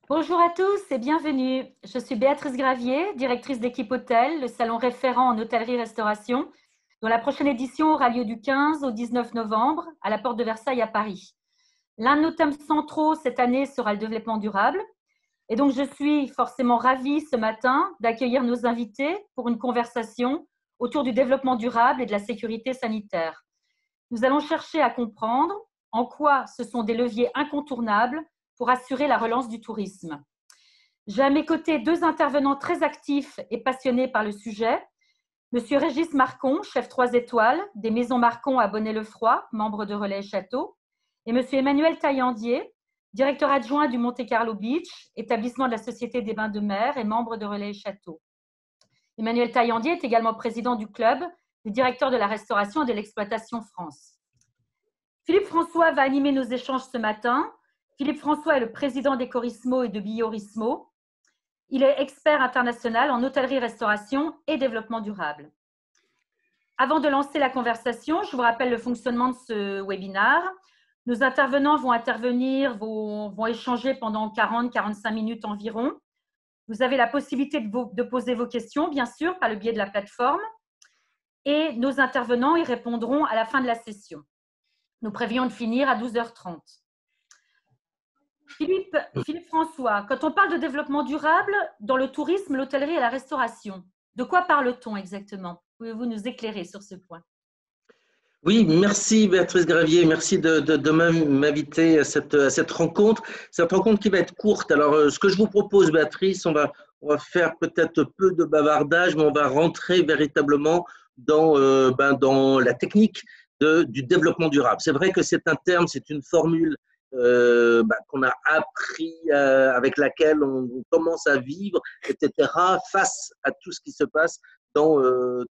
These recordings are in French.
Bonjour à tous et bienvenue. Je suis Béatrice Gravier, directrice d'équipe hôtel, le salon référent en hôtellerie-restauration, dont la prochaine édition aura lieu du 15 au 19 novembre à la Porte de Versailles à Paris. L'un de nos thèmes centraux cette année sera le développement durable. Et donc, je suis forcément ravie ce matin d'accueillir nos invités pour une conversation autour du développement durable et de la sécurité sanitaire. Nous allons chercher à comprendre en quoi ce sont des leviers incontournables pour assurer la relance du tourisme. J'ai à mes côtés deux intervenants très actifs et passionnés par le sujet. Monsieur Régis Marcon, chef 3 étoiles des Maisons Marcon à Bonnet-le-Froid, membre de Relais Château, et monsieur Emmanuel Taillandier, directeur adjoint du Monte Carlo Beach, établissement de la Société des Bains de Mer et membre de Relais Château. Emmanuel Taillandier est également président du club des directeurs de la restauration et de l'exploitation France. Philippe François va animer nos échanges ce matin. Philippe François est le président d'Ecorismo et de Biorismo. Il est expert international en hôtellerie-restauration et développement durable. Avant de lancer la conversation, je vous rappelle le fonctionnement de ce webinaire. Nos intervenants vont échanger pendant 40-45 minutes environ. Vous avez la possibilité de poser vos questions, bien sûr, par le biais de la plateforme. Et nos intervenants y répondront à la fin de la session. Nous prévions de finir à 12h30. Philippe François, quand on parle de développement durable dans le tourisme, l'hôtellerie et la restauration, de quoi parle-t-on exactement? Pouvez-vous nous éclairer sur ce point? Oui, merci Béatrice Gravier, merci de m'inviter à cette rencontre qui va être courte. Alors, ce que je vous propose, Béatrice, on va faire peut-être peu de bavardage, mais on va rentrer véritablement dans la technique du développement durable. C'est vrai que c'est un terme, c'est une formule qu'on a appris, avec laquelle on commence à vivre, etc., face à tout ce qui se passe dans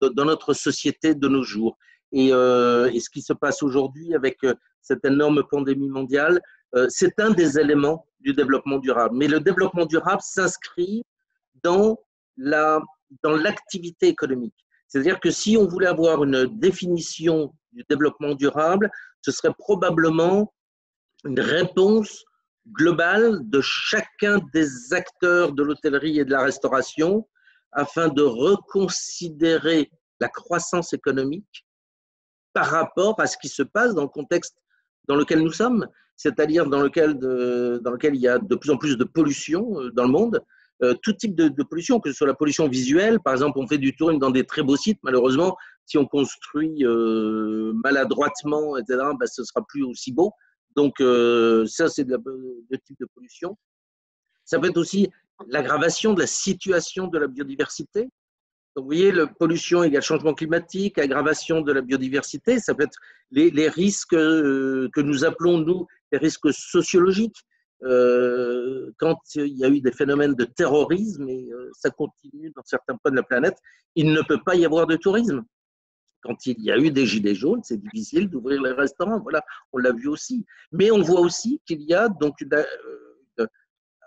notre société de nos jours. Et ce qui se passe aujourd'hui avec cette énorme pandémie mondiale, c'est un des éléments du développement durable. Mais le développement durable s'inscrit dans l'activité économique. C'est-à-dire que si on voulait avoir une définition du développement durable, ce serait probablement une réponse globale de chacun des acteurs de l'hôtellerie et de la restauration afin de reconsidérer la croissance économique par rapport à ce qui se passe dans le contexte dans lequel nous sommes, c'est-à-dire dans lequel il y a de plus en plus de pollution dans le monde, tout type de pollution, que ce soit la pollution visuelle, par exemple, on fait du tourisme dans des très beaux sites, malheureusement, si on construit maladroitement, etc., ben, ce ne sera plus aussi beau. Donc, ça, c'est le type de pollution. Ça peut être aussi l'aggravation de la situation de la biodiversité. Donc, vous voyez, la pollution égale changement climatique, aggravation de la biodiversité, ça peut être les risques que nous appelons, nous, les risques sociologiques. Quand il y a eu des phénomènes de terrorisme, et ça continue dans certains points de la planète, il ne peut pas y avoir de tourisme. Quand il y a eu des gilets jaunes, c'est difficile d'ouvrir les restaurants. Voilà, on l'a vu aussi. Mais on voit aussi qu'il y a donc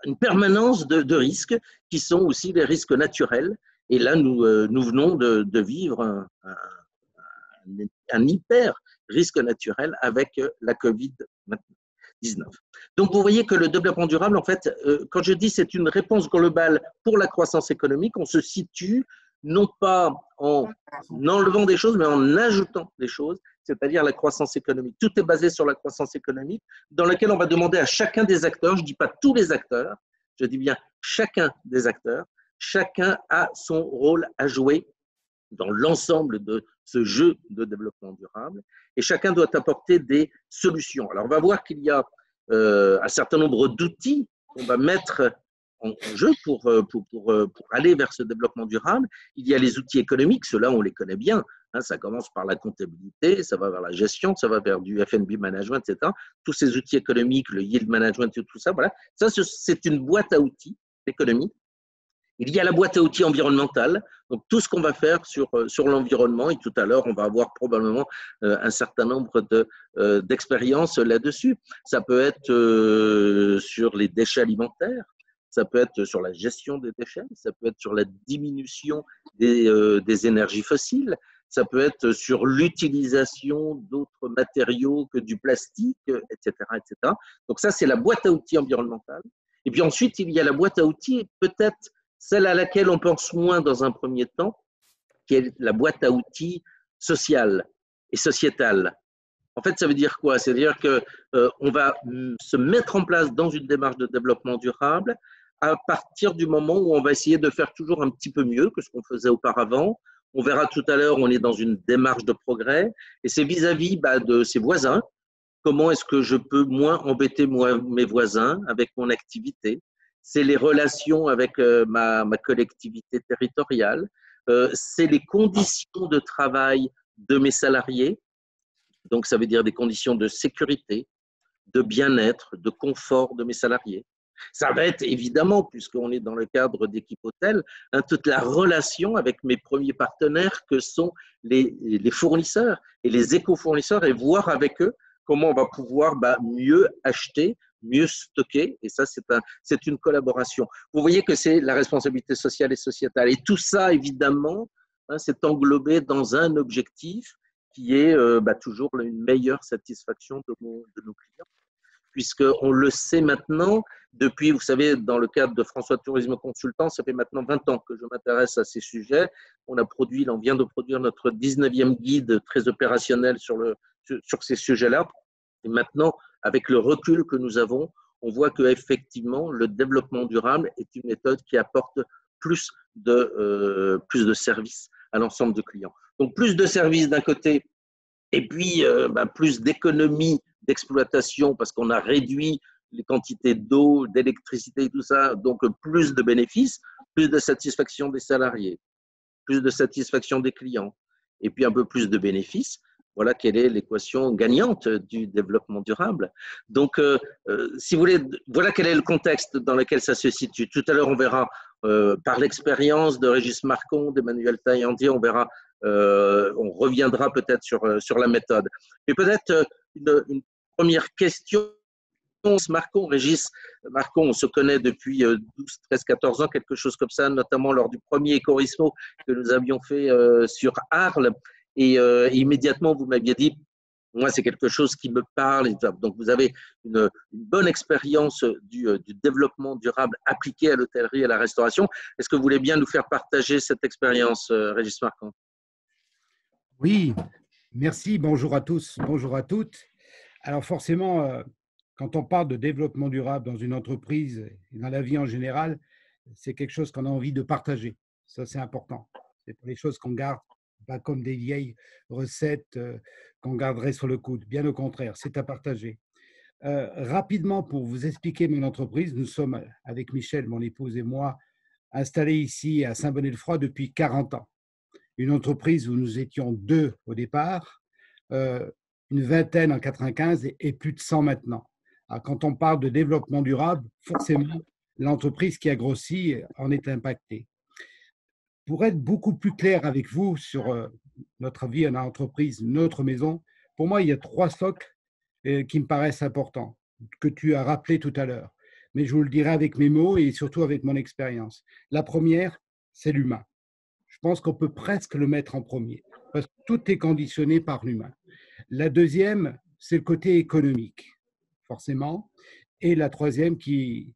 une permanence de risques qui sont aussi des risques naturels. Et là, nous venons de vivre un hyper risque naturel avec la Covid-19. Donc, vous voyez que le développement durable, en fait, quand je dis c'est une réponse globale pour la croissance économique, on se situe non pas en enlevant des choses, mais en ajoutant des choses, c'est-à-dire la croissance économique. Tout est basé sur la croissance économique, dans laquelle on va demander à chacun des acteurs, je ne dis pas tous les acteurs, je dis bien chacun des acteurs, chacun a son rôle à jouer dans l'ensemble de ce jeu de développement durable, et chacun doit apporter des solutions. Alors, on va voir qu'il y a un certain nombre d'outils qu'on va mettre en jeu pour aller vers ce développement durable. Il y a les outils économiques, ceux-là, on les connaît bien. Hein, ça commence par la comptabilité, ça va vers la gestion, ça va vers du F&B management, etc. Tous ces outils économiques, le yield management, tout ça, voilà. Ça, c'est une boîte à outils d'économie. Il y a la boîte à outils environnementale, donc tout ce qu'on va faire sur l'environnement, et tout à l'heure, on va avoir probablement un certain nombre d'expériences là-dessus. Ça peut être sur les déchets alimentaires, ça peut être sur la gestion des déchets, ça peut être sur la diminution des énergies fossiles, ça peut être sur l'utilisation d'autres matériaux que du plastique, etc., etc. Donc ça, c'est la boîte à outils environnementale. Et puis ensuite, il y a la boîte à outils, peut-être celle à laquelle on pense moins dans un premier temps, qui est la boîte à outils sociale et sociétale. En fait, ça veut dire quoi? C'est-à-dire qu'on va se mettre en place dans une démarche de développement durable à partir du moment où on va essayer de faire toujours un petit peu mieux que ce qu'on faisait auparavant. On verra tout à l'heure, on est dans une démarche de progrès et c'est vis-à-vis de ses voisins. Comment est-ce que je peux moins embêter mes voisins avec mon activité? C'est les relations avec ma collectivité territoriale. C'est les conditions de travail de mes salariés. Donc, ça veut dire des conditions de sécurité, de bien-être, de confort de mes salariés. Ça va être évidemment, puisqu'on est dans le cadre d'équipe hôtel, toute la relation avec mes premiers partenaires que sont les fournisseurs et les éco-fournisseurs et voir avec eux comment on va pouvoir mieux acheter, mieux stocker. Et ça, c'est une collaboration. Vous voyez que c'est la responsabilité sociale et sociétale. Et tout ça, évidemment, c'est englobé dans un objectif qui est toujours une meilleure satisfaction de nos clients. Puisqu'on le sait maintenant, depuis, vous savez, dans le cadre de François Tourisme Consultant, ça fait maintenant 20 ans que je m'intéresse à ces sujets. On vient de produire notre 19e guide très opérationnel sur ces sujets-là. Et maintenant, avec le recul que nous avons, on voit qu'effectivement, le développement durable est une méthode qui apporte plus de services à l'ensemble de clients. Donc, plus de services d'un côté, et puis plus d'économies d'exploitation parce qu'on a réduit les quantités d'eau, d'électricité et tout ça, donc plus de bénéfices, plus de satisfaction des salariés, plus de satisfaction des clients, et puis un peu plus de bénéfices. Voilà quelle est l'équation gagnante du développement durable. Donc, si vous voulez, voilà quel est le contexte dans lequel ça se situe. Tout à l'heure, on verra par l'expérience de Régis Marcon, d'Emmanuel Taillandier, on reviendra peut-être sur la méthode. Mais peut-être une première question. Régis Marcon, on se connaît depuis 12, 13, 14 ans, quelque chose comme ça, notamment lors du premier Ecorismo que nous avions fait sur Arles. Et immédiatement, vous m'aviez dit, moi, c'est quelque chose qui me parle. Donc, vous avez une bonne expérience du développement durable appliqué à l'hôtellerie et à la restauration. Est-ce que vous voulez bien nous faire partager cette expérience, Régis Marcon? Oui, merci. Bonjour à tous, bonjour à toutes. Alors forcément, quand on parle de développement durable dans une entreprise et dans la vie en général, c'est quelque chose qu'on a envie de partager. Ça, c'est important. C'est pas des choses qu'on garde, pas comme des vieilles recettes qu'on garderait sur le coude. Bien au contraire, c'est à partager. Rapidement, pour vous expliquer mon entreprise, nous sommes, avec Michel, mon épouse et moi, installés ici à Saint-Bonnet-le-Froid depuis 40 ans. Une entreprise où nous étions 2 au départ, une vingtaine en 95 et plus de 100 maintenant. Alors, quand on parle de développement durable, forcément, l'entreprise qui a grossi en est impactée. Pour être beaucoup plus clair avec vous sur notre vie en entreprise, notre maison, pour moi, il y a 3 socles qui me paraissent importants, que tu as rappelé tout à l'heure. Mais je vous le dirai avec mes mots et surtout avec mon expérience. La première, c'est l'humain. Je pense qu'on peut presque le mettre en premier, parce que tout est conditionné par l'humain. La deuxième, c'est le côté économique, forcément. Et la troisième, qui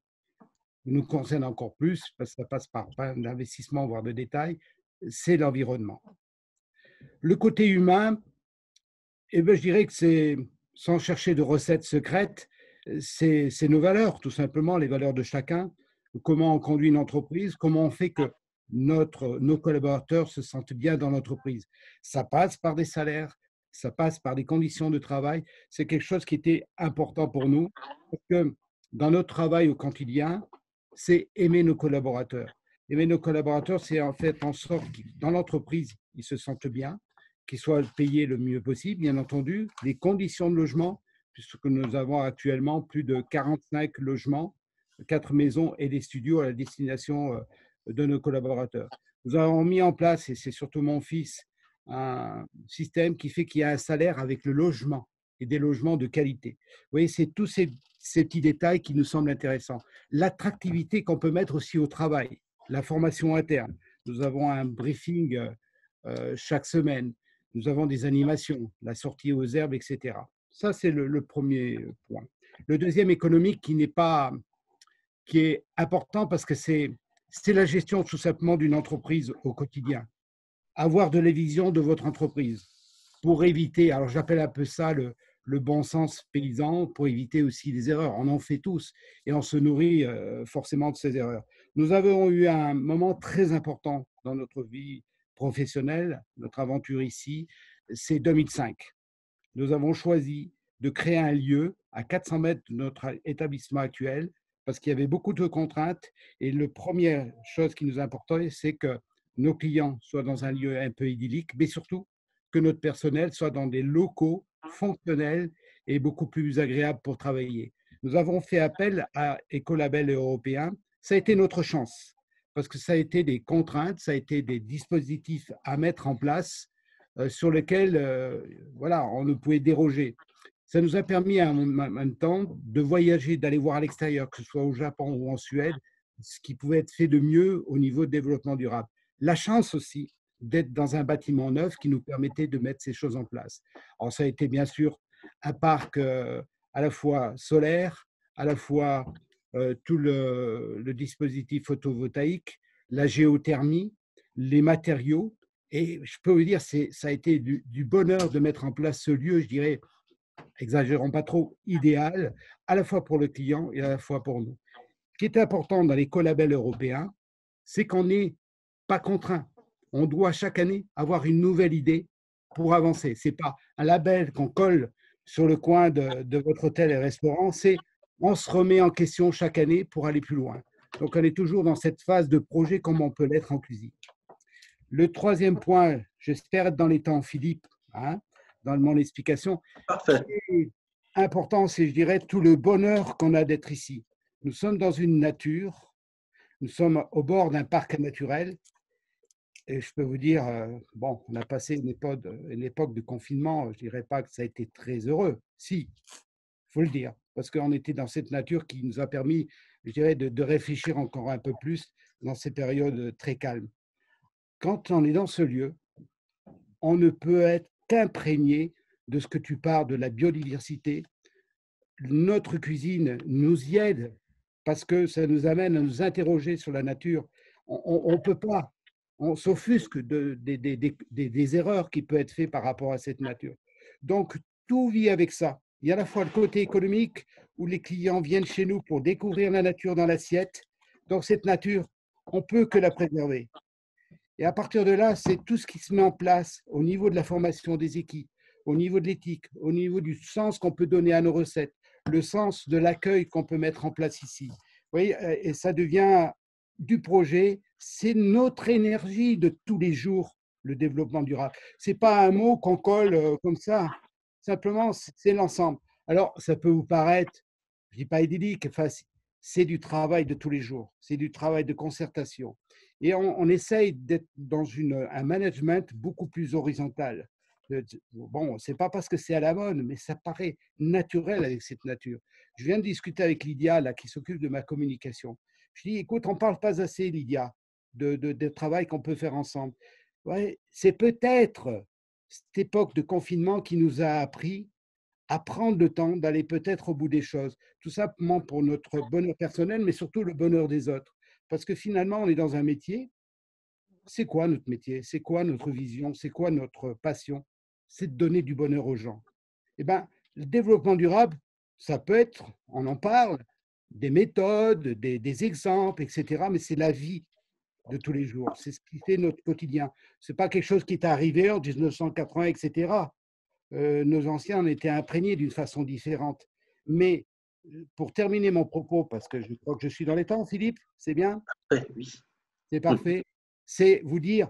nous concerne encore plus, parce que ça passe par plein d'investissements, voire de détails, c'est l'environnement. Le côté humain, eh bien, je dirais que c'est, sans chercher de recettes secrètes, c'est nos valeurs, tout simplement, les valeurs de chacun. Comment on conduit une entreprise, comment on fait que nos collaborateurs se sentent bien dans l'entreprise. Ça passe par des salaires, ça passe par des conditions de travail. C'est quelque chose qui était important pour nous, parce que dans notre travail au quotidien, c'est aimer nos collaborateurs. Aimer nos collaborateurs, c'est en fait en sorte que dans l'entreprise, ils se sentent bien, qu'ils soient payés le mieux possible, bien entendu, les conditions de logement, puisque nous avons actuellement plus de 45 logements, 4 maisons et des studios à la destination de nos collaborateurs. Nous avons mis en place, et c'est surtout mon fils, un système qui fait qu'il y a un salaire avec le logement et des logements de qualité. Vous voyez, c'est tous ces petits détails qui nous semblent intéressants. L'attractivité qu'on peut mettre aussi au travail, la formation interne. Nous avons un briefing chaque semaine. Nous avons des animations, la sortie aux herbes, etc. Ça, c'est le premier point. Le deuxième, économique, qui qui est important parce que c'est la gestion tout simplement d'une entreprise au quotidien. Avoir de la vision de votre entreprise pour éviter, alors j'appelle un peu ça le bon sens paysan, pour éviter aussi les erreurs. On en fait tous et on se nourrit forcément de ces erreurs. Nous avons eu un moment très important dans notre vie professionnelle, notre aventure ici, c'est 2005. Nous avons choisi de créer un lieu à 400 mètres de notre établissement actuel parce qu'il y avait beaucoup de contraintes et la première chose qui nous importait, c'est que nos clients soient dans un lieu un peu idyllique, mais surtout que notre personnel soit dans des locaux fonctionnels et beaucoup plus agréables pour travailler. Nous avons fait appel à Écolabel européen. Ça a été notre chance parce que ça a été des contraintes, ça a été des dispositifs à mettre en place sur lesquels voilà, on ne pouvait déroger. Ça nous a permis en même temps de voyager, d'aller voir à l'extérieur, que ce soit au Japon ou en Suède, ce qui pouvait être fait de mieux au niveau de développement durable. La chance aussi d'être dans un bâtiment neuf qui nous permettait de mettre ces choses en place. Alors ça a été bien sûr un parc à la fois solaire, à la fois tout le dispositif photovoltaïque, la géothermie, les matériaux. Et je peux vous dire, ça a été du bonheur de mettre en place ce lieu, je dirais, exagérons pas trop, idéal, à la fois pour le client et à la fois pour nous. Ce qui est important dans les collabels européens, c'est qu'on n'est pas contraint. On doit chaque année avoir une nouvelle idée pour avancer. Ce n'est pas un label qu'on colle sur le coin de votre hôtel et restaurant, c'est on se remet en question chaque année pour aller plus loin. Donc, on est toujours dans cette phase de projet comme on peut l'être en cuisine. Le troisième point, j'espère être dans les temps, Philippe, hein, dans mon explication. Parfait. Ce qui est important, c'est, je dirais, tout le bonheur qu'on a d'être ici. Nous sommes dans une nature, nous sommes au bord d'un parc naturel. Et je peux vous dire, bon, on a passé une époque de confinement, je ne dirais pas que ça a été très heureux. Si, il faut le dire, parce qu'on était dans cette nature qui nous a permis, je dirais, de réfléchir encore un peu plus dans ces périodes très calmes. Quand on est dans ce lieu, on ne peut être qu'imprégné de ce que tu parles de la biodiversité. Notre cuisine nous y aide parce que ça nous amène à nous interroger sur la nature. On ne peut pas, on s'offusque des erreurs qui peuvent être faites par rapport à cette nature. Donc, tout vit avec ça. Il y a à la fois le côté économique où les clients viennent chez nous pour découvrir la nature dans l'assiette. Donc, cette nature, on ne peut que la préserver. Et à partir de là, c'est tout ce qui se met en place au niveau de la formation des équipes, au niveau de l'éthique, au niveau du sens qu'on peut donner à nos recettes, le sens de l'accueil qu'on peut mettre en place ici. Vous voyez, et ça devient du projet, c'est notre énergie de tous les jours, le développement durable. Ce n'est pas un mot qu'on colle comme ça, simplement c'est l'ensemble. Alors, ça peut vous paraître, je ne dis pas idyllique, enfin, c'est du travail de tous les jours, c'est du travail de concertation. Et on essaye d'être dans un management beaucoup plus horizontal. Bon, ce n'est pas parce que c'est à la mode, mais ça paraît naturel avec cette nature. Je viens de discuter avec Lydia, là, qui s'occupe de ma communication. Je dis, écoute, on ne parle pas assez, Lydia, de travail qu'on peut faire ensemble. Ouais, c'est peut-être cette époque de confinement qui nous a appris à prendre le temps d'aller peut-être au bout des choses. Tout simplement pour notre bonheur personnel, mais surtout le bonheur des autres. Parce que finalement, on est dans un métier. C'est quoi notre métier? C'est quoi notre vision? C'est quoi notre passion? C'est de donner du bonheur aux gens. Eh bien, le développement durable, ça peut être, on en parle, des méthodes, des exemples, etc. Mais c'est la vie de tous les jours. C'est ce qui fait notre quotidien. Ce n'est pas quelque chose qui est arrivé en 1980, etc. Nos anciens en étaient imprégnés d'une façon différente. Mais pour terminer mon propos, parce que je crois que je suis dans les temps, Philippe, c'est bien? Oui. C'est parfait. C'est vous dire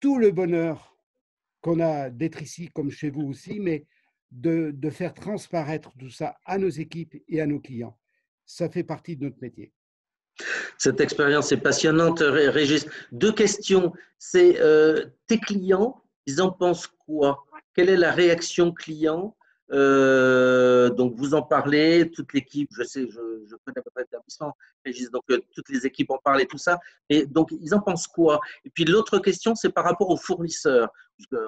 tout le bonheur qu'on a d'être ici, comme chez vous aussi, mais de faire transparaître tout ça à nos équipes et à nos clients. Ça fait partie de notre métier. Cette expérience est passionnante, Régis. Deux questions. C'est tes clients, ils en pensent quoi? Quelle est la réaction client? Donc, vous en parlez, toute l'équipe, je sais, je connais votre établissement, Régis, donc toutes les équipes en parlent et tout ça. Et donc, ils en pensent quoi? Et puis, l'autre question, c'est par rapport aux fournisseurs.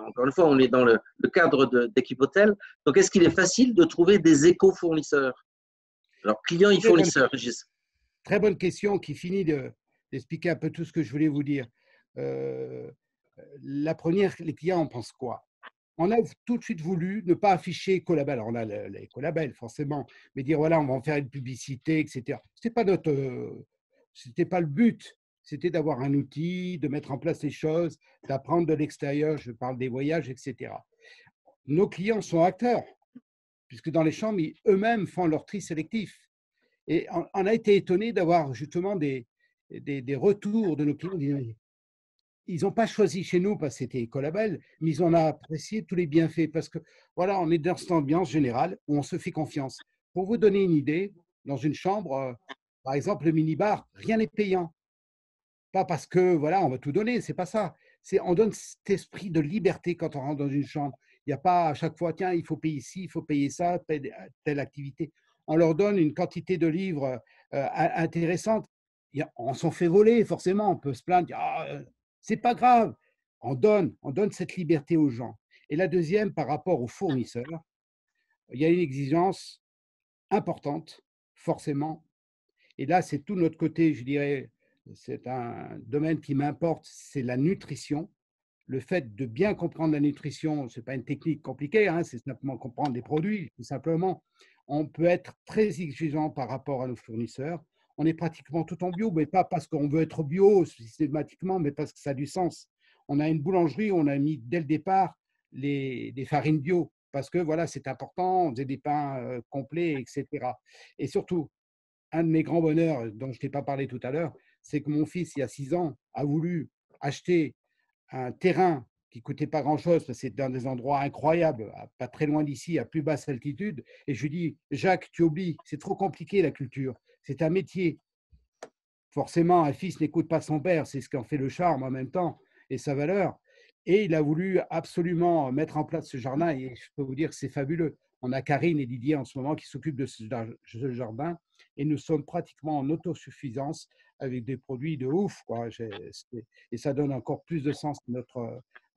Encore une fois, on est dans le cadre d'équipe hôtel. Donc, est-ce qu'il est facile de trouver des éco-fournisseurs? Alors, clients et fournisseurs, Régis. très bonne question qui finit d'expliquer un peu tout ce que je voulais vous dire. La première, les clients en pensent quoi? On a tout de suite voulu ne pas afficher écolabel. Alors, on a l'écolabel, forcément, mais dire voilà, on va en faire une publicité, etc. C'était pas le but. C'était d'avoir un outil, de mettre en place les choses, d'apprendre de l'extérieur. Je parle des voyages, etc. Nos clients sont acteurs, puisque dans les chambres, eux-mêmes font leur tri sélectif. Et on a été étonné d'avoir justement des retours de nos clients. Ils n'ont pas choisi chez nous parce que c'était écolabel, mais ils en ont apprécié tous les bienfaits parce que voilà, on est dans cette ambiance générale où on se fait confiance. Pour vous donner une idée, dans une chambre, par exemple, le minibar, rien n'est payant. Pas parce que voilà, on va tout donner, c'est pas ça. On donne cet esprit de liberté quand on rentre dans une chambre. Il n'y a pas à chaque fois, tiens, il faut payer ci, il faut payer ça, telle activité. On leur donne une quantité de livres intéressante. On s'en fait voler, forcément. On peut se plaindre, c'est pas grave. On donne cette liberté aux gens. Et la deuxième, par rapport aux fournisseurs, il y a une exigence importante, forcément. Et là, c'est tout notre côté, je dirais, c'est un domaine qui m'importe, c'est la nutrition. Le fait de bien comprendre la nutrition, ce n'est pas une technique compliquée, hein, c'est simplement comprendre les produits, tout simplement. On peut être très exigeant par rapport à nos fournisseurs. On est pratiquement tout en bio, mais pas parce qu'on veut être bio systématiquement, mais parce que ça a du sens. On a une boulangerie, on a mis dès le départ les farines bio, parce que voilà, c'est important, on faisait des pains complets, etc. Et surtout, un de mes grands bonheurs dont je ne t'ai pas parlé tout à l'heure, c'est que mon fils, il y a 6 ans, a voulu acheter un terrain qui ne coûtait pas grand-chose, parce que c'est dans des endroits incroyables, pas très loin d'ici, à plus basse altitude. Et je lui dis, Jacques, tu oublies, c'est trop compliqué la culture, c'est un métier. Forcément, un fils n'écoute pas son père, c'est ce qui en fait le charme en même temps et sa valeur. Et il a voulu absolument mettre en place ce jardin, et je peux vous dire que c'est fabuleux. On a Karine et Didier en ce moment qui s'occupent de ce jardin, et nous sommes pratiquement en autosuffisance avec des produits de ouf, quoi. Et ça donne encore plus de sens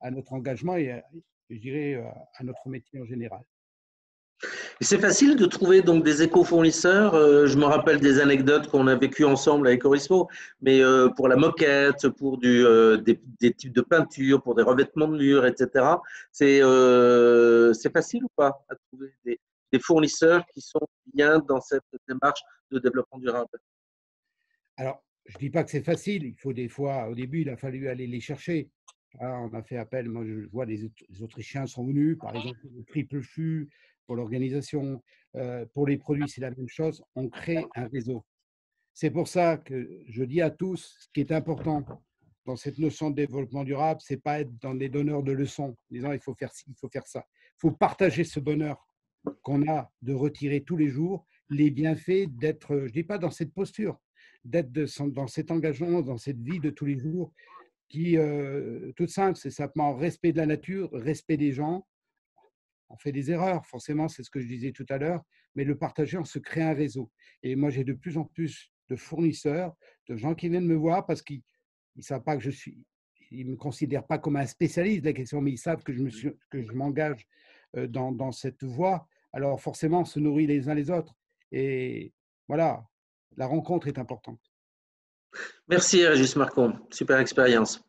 à notre engagement et je dirais à notre métier en général. Et c'est facile de trouver donc des éco-fournisseurs. Je me rappelle des anecdotes qu'on a vécues ensemble avec Orismo, mais pour la moquette, pour des types de peinture, pour des revêtements de murs, etc. C'est facile ou pas à trouver des fournisseurs qui sont bien dans cette démarche de développement durable? Alors, je ne dis pas que c'est facile. Il faut des fois, au début, il a fallu aller les chercher. On a fait appel, moi je vois les Autrichiens sont venus, par exemple, le triple fût pour l'organisation. Pour les produits, c'est la même chose. On crée un réseau. C'est pour ça que je dis à tous, ce qui est important dans cette notion de développement durable, c'est pas être dans des donneurs de leçons, en disant il faut faire ci, il faut faire ça. Il faut partager ce bonheur qu'on a de retirer tous les jours les bienfaits d'être, je ne dis pas dans cette posture, d'être dans cet engagement, dans cette vie de tous les jours qui, toute simple, c'est simplement respect de la nature, respect des gens. On fait des erreurs, forcément, c'est ce que je disais tout à l'heure, mais le partager, on se crée un réseau. Et moi, j'ai de plus en plus de fournisseurs, de gens qui viennent me voir parce qu'ils ne savent pas que ils ne me considèrent pas comme un spécialiste de la question, mais ils savent que je m'engage dans cette voie. Alors forcément, on se nourrit les uns les autres. Et voilà, la rencontre est importante. Merci Régis Marcon, super expérience.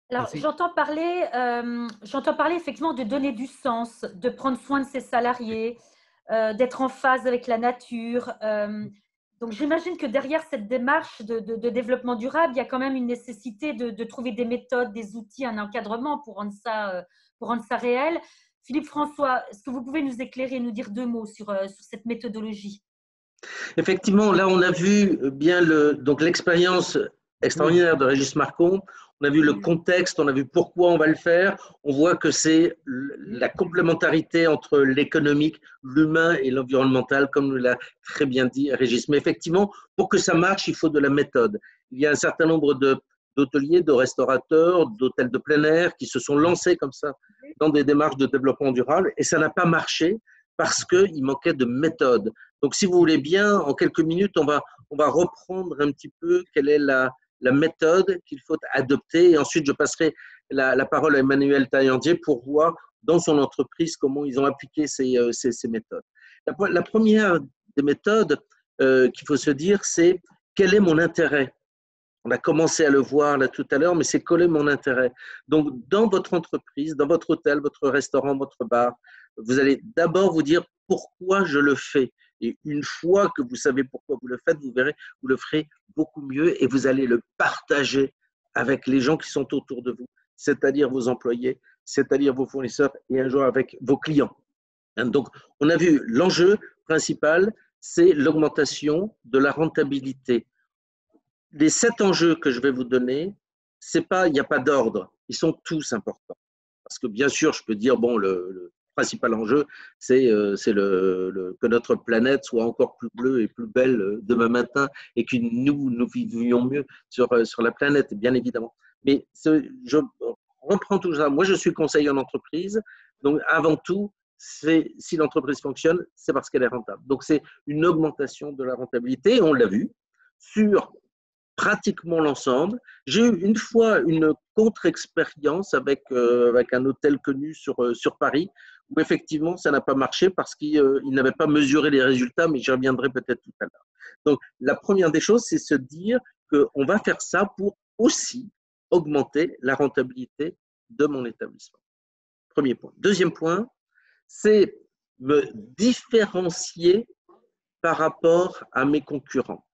Alors, j'entends parler effectivement de donner du sens, de prendre soin de ses salariés, d'être en phase avec la nature. Donc, j'imagine que derrière cette démarche de développement durable, il y a quand même une nécessité de trouver des méthodes, des outils, un encadrement pour rendre ça réel. Philippe François, est-ce que vous pouvez nous éclairer, nous dire 2 mots sur cette méthodologie? Effectivement, là, on a vu bien l'expérience extraordinaire de Régis Marcon. On a vu le contexte, on a vu pourquoi on va le faire. On voit que c'est la complémentarité entre l'économique, l'humain et l'environnemental, comme l'a très bien dit Régis. Mais effectivement, pour que ça marche, il faut de la méthode. Il y a un certain nombre d'hôteliers, de restaurateurs, d'hôtels de plein air qui se sont lancés comme ça dans des démarches de développement durable et ça n'a pas marché parce qu'il manquait de méthode. Donc, si vous voulez bien, en quelques minutes, on va reprendre un petit peu quelle est la méthode qu'il faut adopter. Et ensuite, je passerai la parole à Emmanuel Taillandier pour voir dans son entreprise comment ils ont appliqué ces méthodes. La première des méthodes qu'il faut se dire, c'est quel est mon intérêt? On a commencé à le voir là tout à l'heure, mais c'est quel est mon intérêt? Donc, dans votre entreprise, dans votre hôtel, votre restaurant, votre bar, vous allez d'abord vous dire pourquoi je le fais. Et une fois que vous savez pourquoi vous le faites, vous verrez, vous le ferez beaucoup mieux et vous allez le partager avec les gens qui sont autour de vous, c'est-à-dire vos employés, c'est-à-dire vos fournisseurs et un jour avec vos clients. Donc, on a vu l'enjeu principal, c'est l'augmentation de la rentabilité. Les 7 enjeux que je vais vous donner, il n'y a pas d'ordre, ils sont tous importants. Parce que bien sûr, je peux dire, bon, le principal enjeu, c'est que notre planète soit encore plus bleue et plus belle demain matin et que nous vivions mieux sur la planète, bien évidemment. Mais je reprends tout ça. Moi, je suis conseiller en entreprise, donc avant tout, si l'entreprise fonctionne, c'est parce qu'elle est rentable. Donc, c'est une augmentation de la rentabilité, on l'a vu, sur pratiquement l'ensemble. J'ai eu une fois une contre-expérience avec un hôtel connu sur Paris, où effectivement, ça n'a pas marché parce qu'il n'avait pas mesuré les résultats, mais j'y reviendrai peut-être tout à l'heure. Donc, la première des choses, c'est se dire qu'on va faire ça pour aussi augmenter la rentabilité de mon établissement. Premier point. Deuxième point, c'est me différencier par rapport à mes concurrents.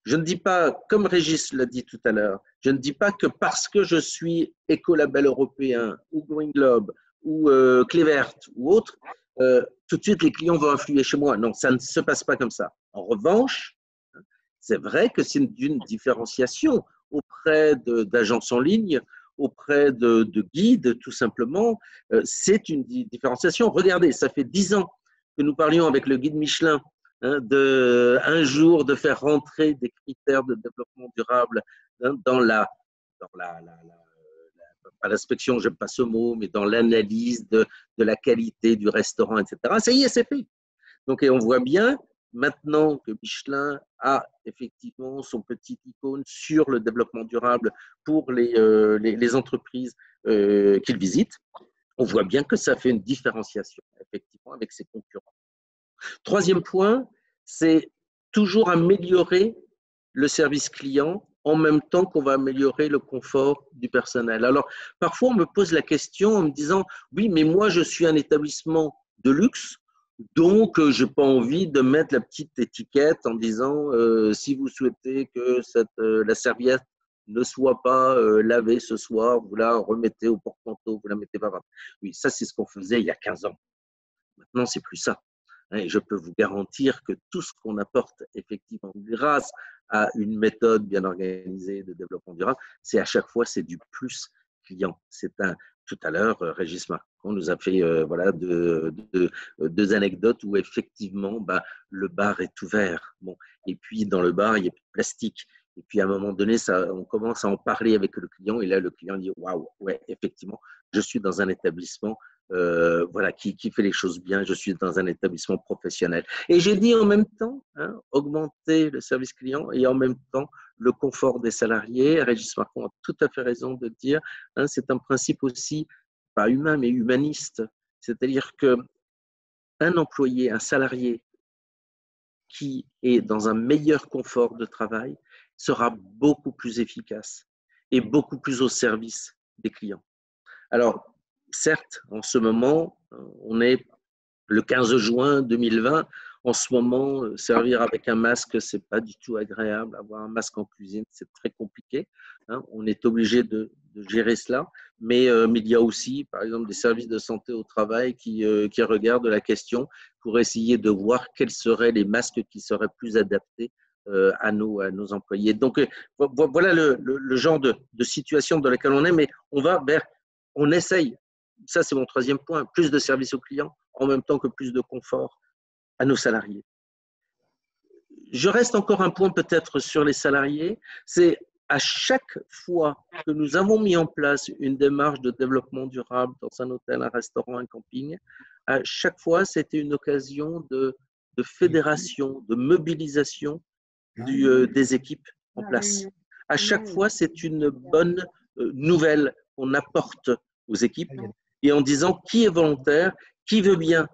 Je ne dis pas, comme Régis l'a dit tout à l'heure, je ne dis pas que parce que je suis écolabel européen ou Green Globe ou Clévert ou autre, tout de suite les clients vont influer chez moi. Non, ça ne se passe pas comme ça. En revanche, c'est vrai que c'est une différenciation auprès d'agences en ligne, auprès de guides, tout simplement. C'est une différenciation. Regardez, ça fait 10 ans que nous parlions avec le guide Michelin un jour de faire rentrer des critères de développement durable dans pas l'inspection, j'aime pas ce mot, mais dans l'analyse de la qualité du restaurant, etc. Ça y est, c'est fait. Donc, et on voit bien maintenant que Michelin a effectivement son petit icône sur le développement durable pour les entreprises qu'il visite. On voit bien que ça fait une différenciation, effectivement, avec ses concurrents. Troisième point, c'est toujours améliorer le service client en même temps qu'on va améliorer le confort du personnel. Alors, parfois, on me pose la question en me disant « Oui, mais moi, je suis un établissement de luxe, donc je n'ai pas envie de mettre la petite étiquette en disant si vous souhaitez que la serviette ne soit pas lavée ce soir, vous la remettez au porte-manteau, vous la mettez pas. Oui, ça, c'est ce qu'on faisait il y a 15 ans. Maintenant, c'est plus ça. Et je peux vous garantir que tout ce qu'on apporte effectivement grâce à une méthode bien organisée de développement durable, c'est à chaque fois c'est du plus client. Tout à l'heure, Régis Marcon nous a fait deux anecdotes où effectivement le bar est ouvert. Bon, et puis dans le bar, il y a plus de plastique. Et puis à un moment donné, on commence à en parler avec le client. Et là, le client dit waouh, ouais, effectivement, je suis dans un établissement qui fait les choses bien. Je suis dans un établissement professionnel. Et j'ai dit en même temps, augmenter le service client et en même temps le confort des salariés. Régis Marcon a tout à fait raison de dire, c'est un principe aussi, pas humain, mais humaniste. C'est-à-dire qu'un employé, un salarié qui est dans un meilleur confort de travail sera beaucoup plus efficace et beaucoup plus au service des clients. Alors, certes, en ce moment, on est le 15 juin 2020. En ce moment, servir avec un masque, ce n'est pas du tout agréable. Avoir un masque en cuisine, c'est très compliqué. On est obligé de gérer cela. Mais il y a aussi, par exemple, des services de santé au travail qui regardent la question pour essayer de voir quels seraient les masques qui seraient plus adaptés à nos employés. Donc, voilà le genre de situation dans laquelle on est, mais on essaye. Ça, c'est mon troisième point. Plus de services aux clients en même temps que plus de confort à nos salariés. Je reste encore un point peut-être sur les salariés. C'est à chaque fois que nous avons mis en place une démarche de développement durable dans un hôtel, un restaurant, un camping, à chaque fois, c'était une occasion de fédération, de mobilisation des équipes en place. À chaque fois, c'est une bonne nouvelle qu'on apporte aux équipes et en disant qui est volontaire, qui veut bien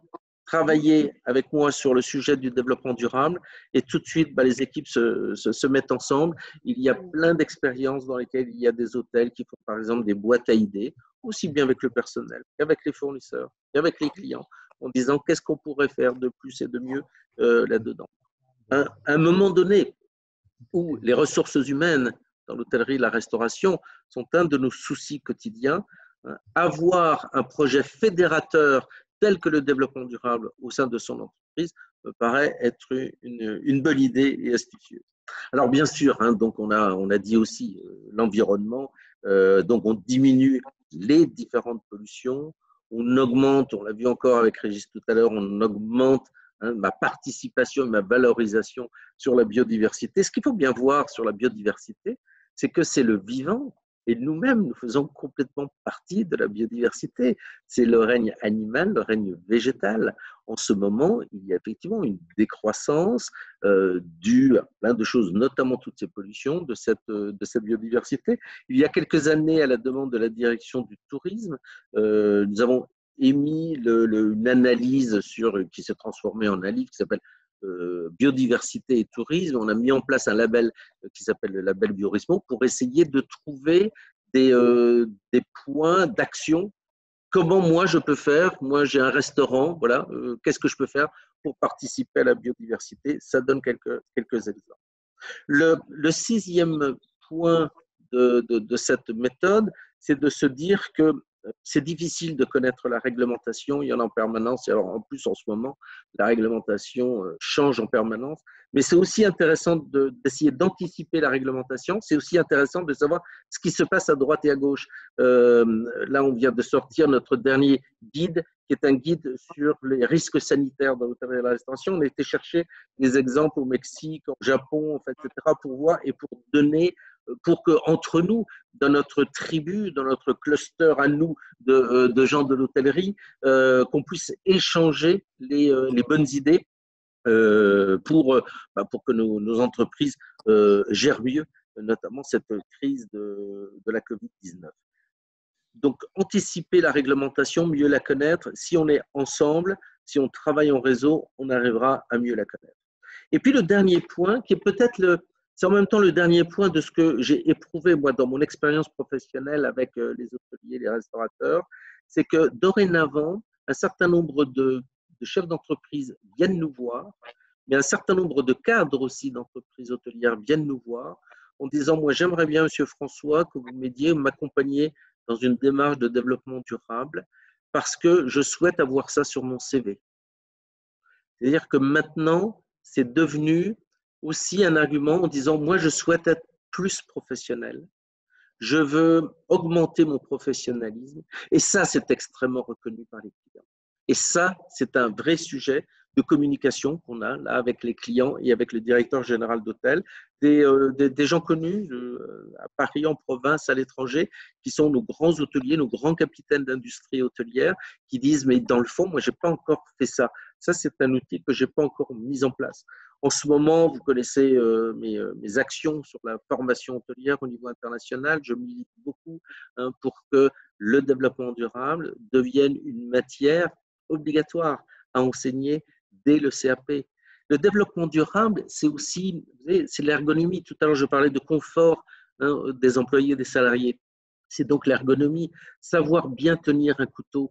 travailler avec moi sur le sujet du développement durable et tout de suite, les équipes se mettent ensemble. Il y a plein d'expériences dans lesquelles il y a des hôtels qui font par exemple des boîtes à idées, aussi bien avec le personnel qu'avec les fournisseurs, qu'avec les clients, en disant qu'est-ce qu'on pourrait faire de plus et de mieux là-dedans. À un moment donné où les ressources humaines dans l'hôtellerie et la restauration sont un de nos soucis quotidiens, avoir un projet fédérateur tel que le développement durable au sein de son entreprise me paraît être une bonne idée et astucieuse. Alors bien sûr, donc on a dit aussi l'environnement, donc on diminue les différentes pollutions, on augmente, on l'a vu encore avec Régis tout à l'heure, on augmente ma participation, ma valorisation sur la biodiversité. Ce qu'il faut bien voir sur la biodiversité, c'est que c'est le vivant. Et nous-mêmes, nous faisons complètement partie de la biodiversité. C'est le règne animal, le règne végétal. En ce moment, il y a effectivement une décroissance due à plein de choses, notamment toutes ces pollutions de cette biodiversité. Il y a quelques années, à la demande de la direction du tourisme, nous avons émis une analyse qui s'est transformée en un livre qui s'appelle biodiversité et tourisme. On a mis en place un label qui s'appelle le label Biorismo pour essayer de trouver des points d'action. Comment moi je peux faire? Moi j'ai un restaurant, voilà, qu'est-ce que je peux faire pour participer à la biodiversité? Ça donne quelques exemples. Le 6e point de cette méthode, c'est de se dire que c'est difficile de connaître la réglementation, il y en a en permanence, et alors en plus en ce moment, la réglementation change en permanence, mais c'est aussi intéressant d'essayer d'anticiper la réglementation, c'est aussi intéressant de savoir ce qui se passe à droite et à gauche. Là, on vient de sortir notre dernier guide, qui est un guide sur les risques sanitaires dans l'hôtellerie et la restauration. On a été chercher des exemples au Mexique, au Japon, etc., pour voir et pour donner, pour qu'entre nous, dans notre tribu, dans notre cluster à nous de gens de l'hôtellerie, qu'on puisse échanger les bonnes idées pour que nos entreprises gèrent mieux, notamment cette crise de la Covid-19. Donc, anticiper la réglementation, mieux la connaître. Si on est ensemble, si on travaille en réseau, on arrivera à mieux la connaître. Et puis, le dernier point, qui est peut-être c'est en même temps le dernier point de ce que j'ai éprouvé, moi, dans mon expérience professionnelle avec les hôteliers, les restaurateurs, c'est que dorénavant, un certain nombre de chefs d'entreprise viennent nous voir, mais un certain nombre de cadres aussi d'entreprises hôtelières viennent nous voir en disant, moi, j'aimerais bien, Monsieur François, que vous m'aidiez, m'accompagniez dans une démarche de développement durable parce que je souhaite avoir ça sur mon CV. C'est-à-dire que maintenant, c'est devenu aussi un argument en disant, moi, je souhaite être plus professionnel. Je veux augmenter mon professionnalisme. Et ça, c'est extrêmement reconnu par les clients. Et ça, c'est un vrai sujet de communication qu'on a là avec les clients et avec le directeur général d'hôtel, des gens connus à Paris, en province, à l'étranger, qui sont nos grands hôteliers, nos grands capitaines d'industrie hôtelière, qui disent, mais dans le fond, moi, je n'ai pas encore fait ça. Ça, c'est un outil que je n'ai pas encore mis en place. En ce moment, vous connaissez mes actions sur la formation hôtelière au niveau international. Je milite beaucoup pour que le développement durable devienne une matière obligatoire à enseigner dès le CAP. Le développement durable, c'est aussi c'est l'ergonomie. Tout à l'heure, je parlais de confort des employés et des salariés. C'est donc l'ergonomie. Savoir bien tenir un couteau.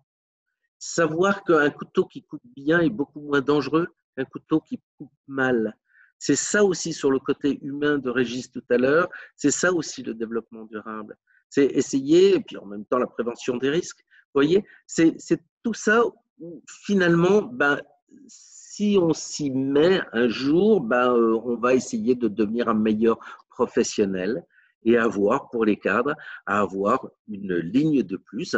Savoir qu'un couteau qui coupe bien est beaucoup moins dangereux qu'un couteau qui coupe mal. C'est ça aussi sur le côté humain de Régis tout à l'heure. C'est ça aussi le développement durable. C'est essayer, et puis en même temps la prévention des risques. Vous voyez, c'est tout ça où finalement, si on s'y met un jour, on va essayer de devenir un meilleur professionnel et avoir, pour les cadres, à avoir une ligne de plus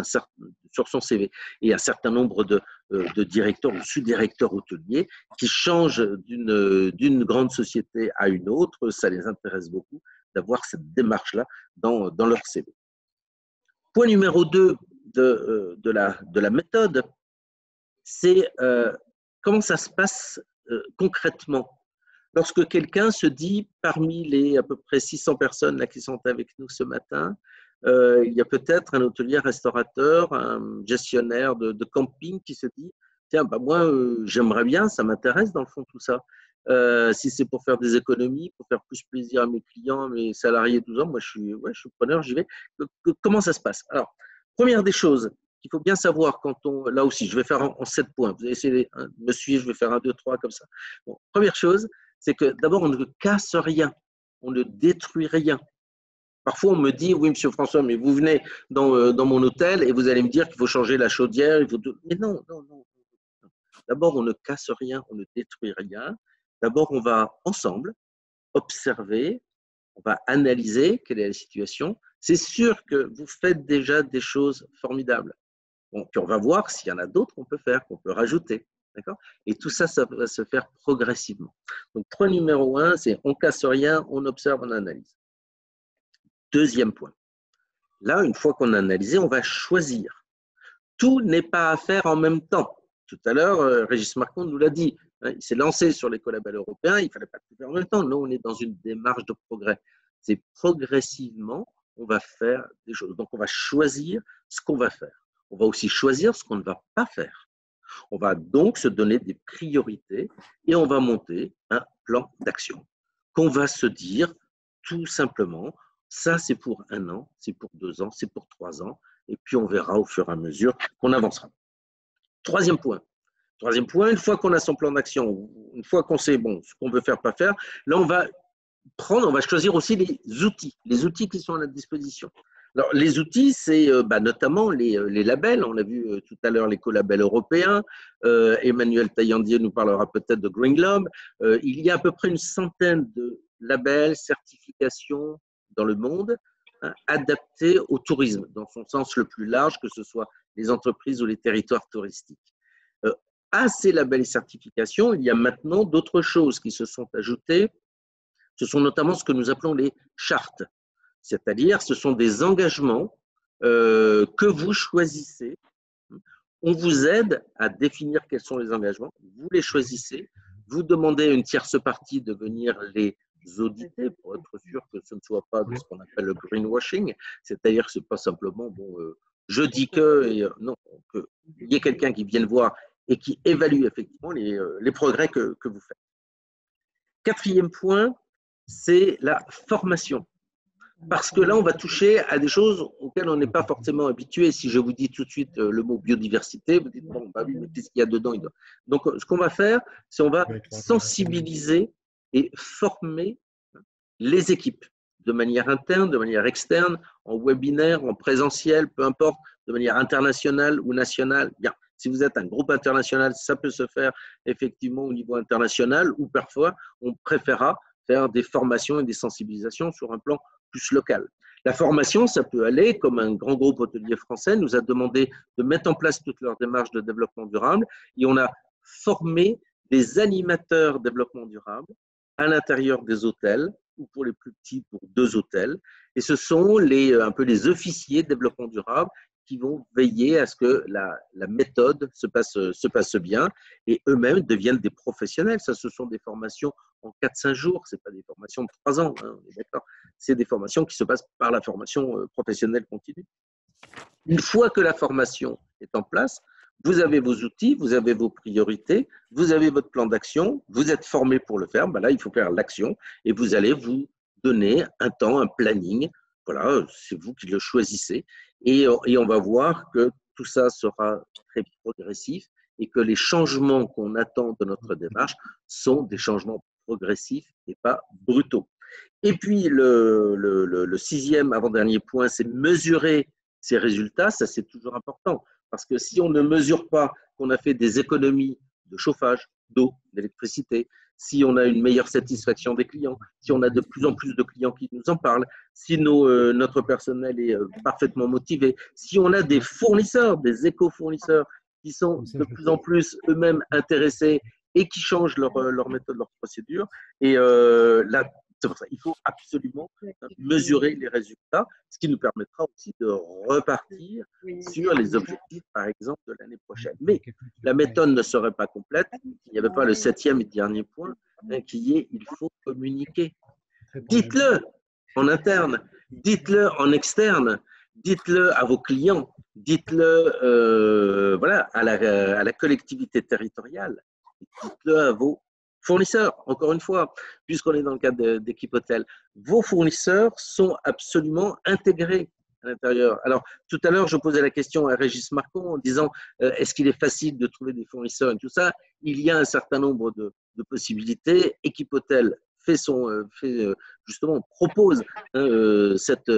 sur son CV. Et un certain nombre de directeurs ou sous-directeurs hôteliers qui changent d'une grande société à une autre, ça les intéresse beaucoup d'avoir cette démarche-là dans leur CV. Point numéro 2 de la méthode, c'est comment ça se passe concrètement. Lorsque quelqu'un se dit, parmi les à peu près 600 personnes là qui sont avec nous ce matin, il y a peut-être un hôtelier restaurateur, un gestionnaire de camping qui se dit, Tiens, bah moi, j'aimerais bien, ça m'intéresse dans le fond tout ça. Si c'est pour faire des économies, pour faire plus plaisir à mes clients, à mes salariés, tout ça, moi ouais, je suis preneur, j'y vais. Comment ça se passe? Alors, première des choses qu'il faut bien savoir quand on. Là aussi, je vais faire en 7 points. Vous allez essayer de me suivre, je vais faire 1, 2, 3 comme ça. Bon, première chose, c'est que d'abord, on ne casse rien, on ne détruit rien. Parfois, on me dit, oui, monsieur François, mais vous venez dans mon hôtel et vous allez me dire qu'il faut changer la chaudière. Il faut tout... Mais non, non, non. D'abord, on ne casse rien, on ne détruit rien. D'abord, on va ensemble observer, on va analyser quelle est la situation. C'est sûr que vous faites déjà des choses formidables. Bon, puis on va voir s'il y en a d'autres qu'on peut faire, qu'on peut rajouter. D'accord? Et tout ça, ça va se faire progressivement. Donc, point numéro 1, c'est on ne casse rien, on observe, on analyse. Deuxième point. Là, une fois qu'on a analysé, on va choisir. Tout n'est pas à faire en même temps. Tout à l'heure, Régis Marcon nous l'a dit. Il s'est lancé sur les collabels européens, il ne fallait pas tout faire en même temps. Nous, on est dans une démarche de progrès. C'est progressivement, on va faire des choses. Donc, on va choisir ce qu'on va faire. On va aussi choisir ce qu'on ne va pas faire. On va donc se donner des priorités et on va monter un plan d'action qu'on va se dire tout simplement, ça c'est pour 1 an, c'est pour 2 ans, c'est pour 3 ans, et puis on verra au fur et à mesure qu'on avancera. Troisième point, une fois qu'on a son plan d'action, une fois qu'on sait bon, ce qu'on veut faire, pas faire, là on va choisir aussi les outils qui sont à notre disposition. Alors, les outils, c'est notamment les labels. On a vu tout à l'heure les collabels européens. Emmanuel Taillandier nous parlera peut-être de Green Globe. Il y a à peu près une centaine de labels, certifications dans le monde adaptés au tourisme, dans son sens le plus large, que ce soit les entreprises ou les territoires touristiques. À ces labels et certifications, il y a maintenant d'autres choses qui se sont ajoutées. Ce sont notamment ce que nous appelons les chartes. C'est-à-dire, ce sont des engagements que vous choisissez. On vous aide à définir quels sont les engagements. Vous les choisissez. Vous demandez à une tierce partie de venir les auditer pour être sûr que ce ne soit pas de ce qu'on appelle le greenwashing. C'est-à-dire que ce n'est pas simplement, je dis que, et, non, qu'il y ait quelqu'un qui vienne voir et qui évalue effectivement les progrès que vous faites. Quatrième point, c'est la formation. Parce que là, on va toucher à des choses auxquelles on n'est pas forcément habitué. Si je vous dis tout de suite le mot biodiversité, vous dites, bon, bah oui, mais qu'est-ce qu'il y a dedans? Donc, ce qu'on va faire, c'est on va sensibiliser et former les équipes de manière interne, de manière externe, en webinaire, en présentiel, peu importe, de manière internationale ou nationale. Bien, si vous êtes un groupe international, ça peut se faire effectivement au niveau international ou parfois, on préférera faire des formations et des sensibilisations sur un plan plus local. La formation, ça peut aller, comme un grand groupe hôtelier français nous a demandé de mettre en place toute leur démarche de développement durable et on a formé des animateurs développement durable à l'intérieur des hôtels ou pour les plus petits, pour 2 hôtels. Et ce sont un peu les officiers de développement durable qui vont veiller à ce que la méthode se passe bien et eux-mêmes deviennent des professionnels. Ça, ce sont des formations en 4-5 jours, ce n'est pas des formations de 3 ans, hein, on est d'accord. C'est des formations qui se passent par la formation professionnelle continue. Une fois que la formation est en place, vous avez vos outils, vous avez vos priorités, vous avez votre plan d'action, vous êtes formé pour le faire. Ben là, il faut faire l'action et vous allez vous donner un temps, un planning. Voilà, c'est vous qui le choisissez. Et on va voir que tout ça sera très progressif et que les changements qu'on attend de notre démarche sont des changements progressifs et pas brutaux. Et puis, le 6e avant-dernier point, c'est mesurer ces résultats. Ça, c'est toujours important. Parce que si on ne mesure pas qu'on a fait des économies de chauffage, d'eau, d'électricité, si on a une meilleure satisfaction des clients, si on a de plus en plus de clients qui nous en parlent, si notre personnel est parfaitement motivé, si on a des fournisseurs, des éco-fournisseurs qui sont de plus en plus eux-mêmes intéressés et qui changent leur méthode, leur procédure, et là, c'est pour ça qu'il faut absolument mesurer les résultats, ce qui nous permettra aussi de repartir sur les objectifs, par exemple, de l'année prochaine. Mais la méthode ne serait pas complète s'il n'y avait pas le 7e et dernier point, qui est il faut communiquer. Dites-le en interne, dites-le en externe, dites-le à vos clients, dites-le voilà, à la collectivité territoriale, dites-le à vos fournisseurs. Encore une fois, puisqu'on est dans le cadre d'équipe hôtel, vos fournisseurs sont absolument intégrés à l'intérieur. Alors, tout à l'heure, je posais la question à Régis Marcon en disant est-ce qu'il est facile de trouver des fournisseurs et tout ça. Il y a un certain nombre de possibilités. Équipe hôtel justement, propose ce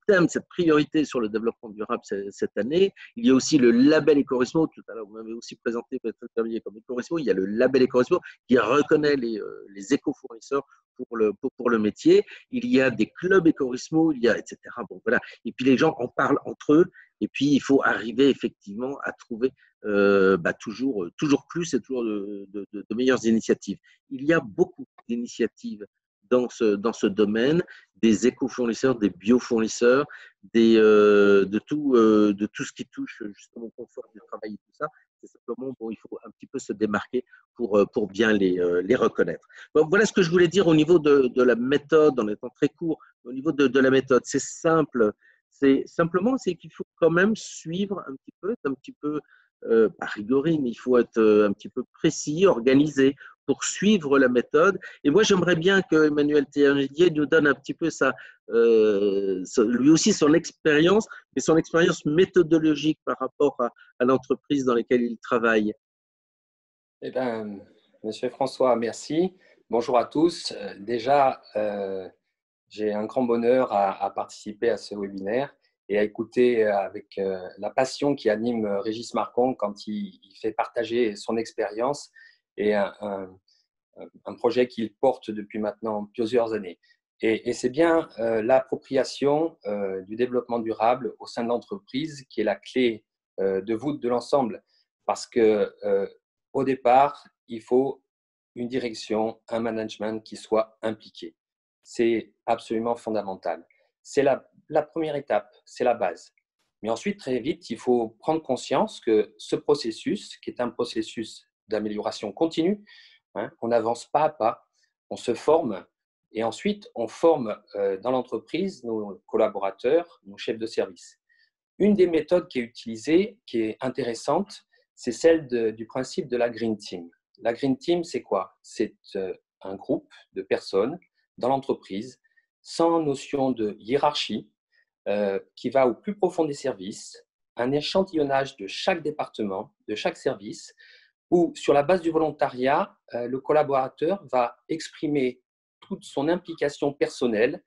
thème, cette priorité sur le développement durable cette année. Il y a aussi le label Ecorismo. Tout à l'heure, vous m'avez aussi présenté Patrick Tervilliers comme Ecorismo. Il y a le label Ecorismo qui reconnaît les éco-fournisseurs pour le métier. Il y a des clubs Ecorismo, il y a, etc. Bon, voilà. Et puis, les gens en parlent entre eux. Et puis, il faut arriver effectivement à trouver toujours plus et toujours de meilleures initiatives. Il y a beaucoup d'initiatives dans ce domaine, des éco-fournisseurs, des bio-fournisseurs, de tout ce qui touche justement au confort du travail et tout ça. C'est simplement, bon, il faut un petit peu se démarquer pour bien les reconnaître. Bon, voilà ce que je voulais dire au niveau de la méthode, en étant très court, au niveau de la méthode. C'est simple. C'est qu'il faut quand même suivre un petit peu pas rigorer, mais il faut être un petit peu précis, organisé pour suivre la méthode. Et moi, j'aimerais bien que Emmanuel Tervilliers nous donne un petit peu lui aussi son expérience, mais son expérience méthodologique par rapport à l'entreprise dans laquelle il travaille. Eh bien, Monsieur François, merci. Bonjour à tous. Déjà, j'ai un grand bonheur à participer à ce webinaire et à écouter avec la passion qui anime Régis Marcon quand il fait partager son expérience et un projet qu'il porte depuis maintenant plusieurs années. Et c'est bien l'appropriation du développement durable au sein de l'entreprise qui est la clé de voûte de l'ensemble. Parce que au départ, il faut une direction, un management qui soit impliqué. C'est absolument fondamental. C'est la première étape, c'est la base. Mais ensuite, très vite, il faut prendre conscience que ce processus, qui est un processus d'amélioration continue, on avance pas à pas, on se forme et ensuite on forme dans l'entreprise nos collaborateurs, nos chefs de service. Une des méthodes qui est utilisée, qui est intéressante, c'est celle du principe de la Green Team. La Green Team, c'est quoi? C'est un groupe de personnes dans l'entreprise sans notion de hiérarchie qui va au plus profond des services, un échantillonnage de chaque département, de chaque service, où sur la base du volontariat, le collaborateur va exprimer toute son implication personnelle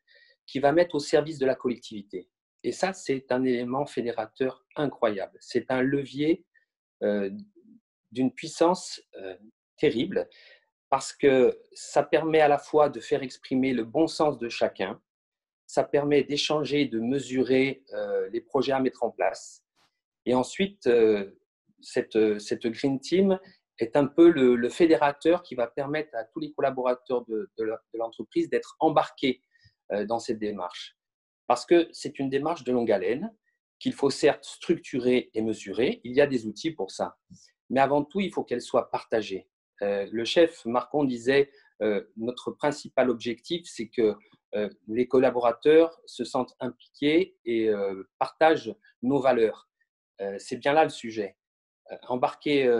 qui va mettre au service de la collectivité. Et ça, c'est un élément fédérateur incroyable. C'est un levier d'une puissance terrible parce que ça permet à la fois de faire exprimer le bon sens de chacun, ça permet d'échanger, de mesurer les projets à mettre en place. Et ensuite, cette Green Team est un peu le fédérateur qui va permettre à tous les collaborateurs de l'entreprise d'être embarqués dans cette démarche. Parce que c'est une démarche de longue haleine qu'il faut certes structurer et mesurer. Il y a des outils pour ça. Mais avant tout, il faut qu'elle soit partagée. Le chef Marcon disait notre principal objectif, c'est que les collaborateurs se sentent impliqués et partagent nos valeurs. C'est bien là le sujet. Embarquer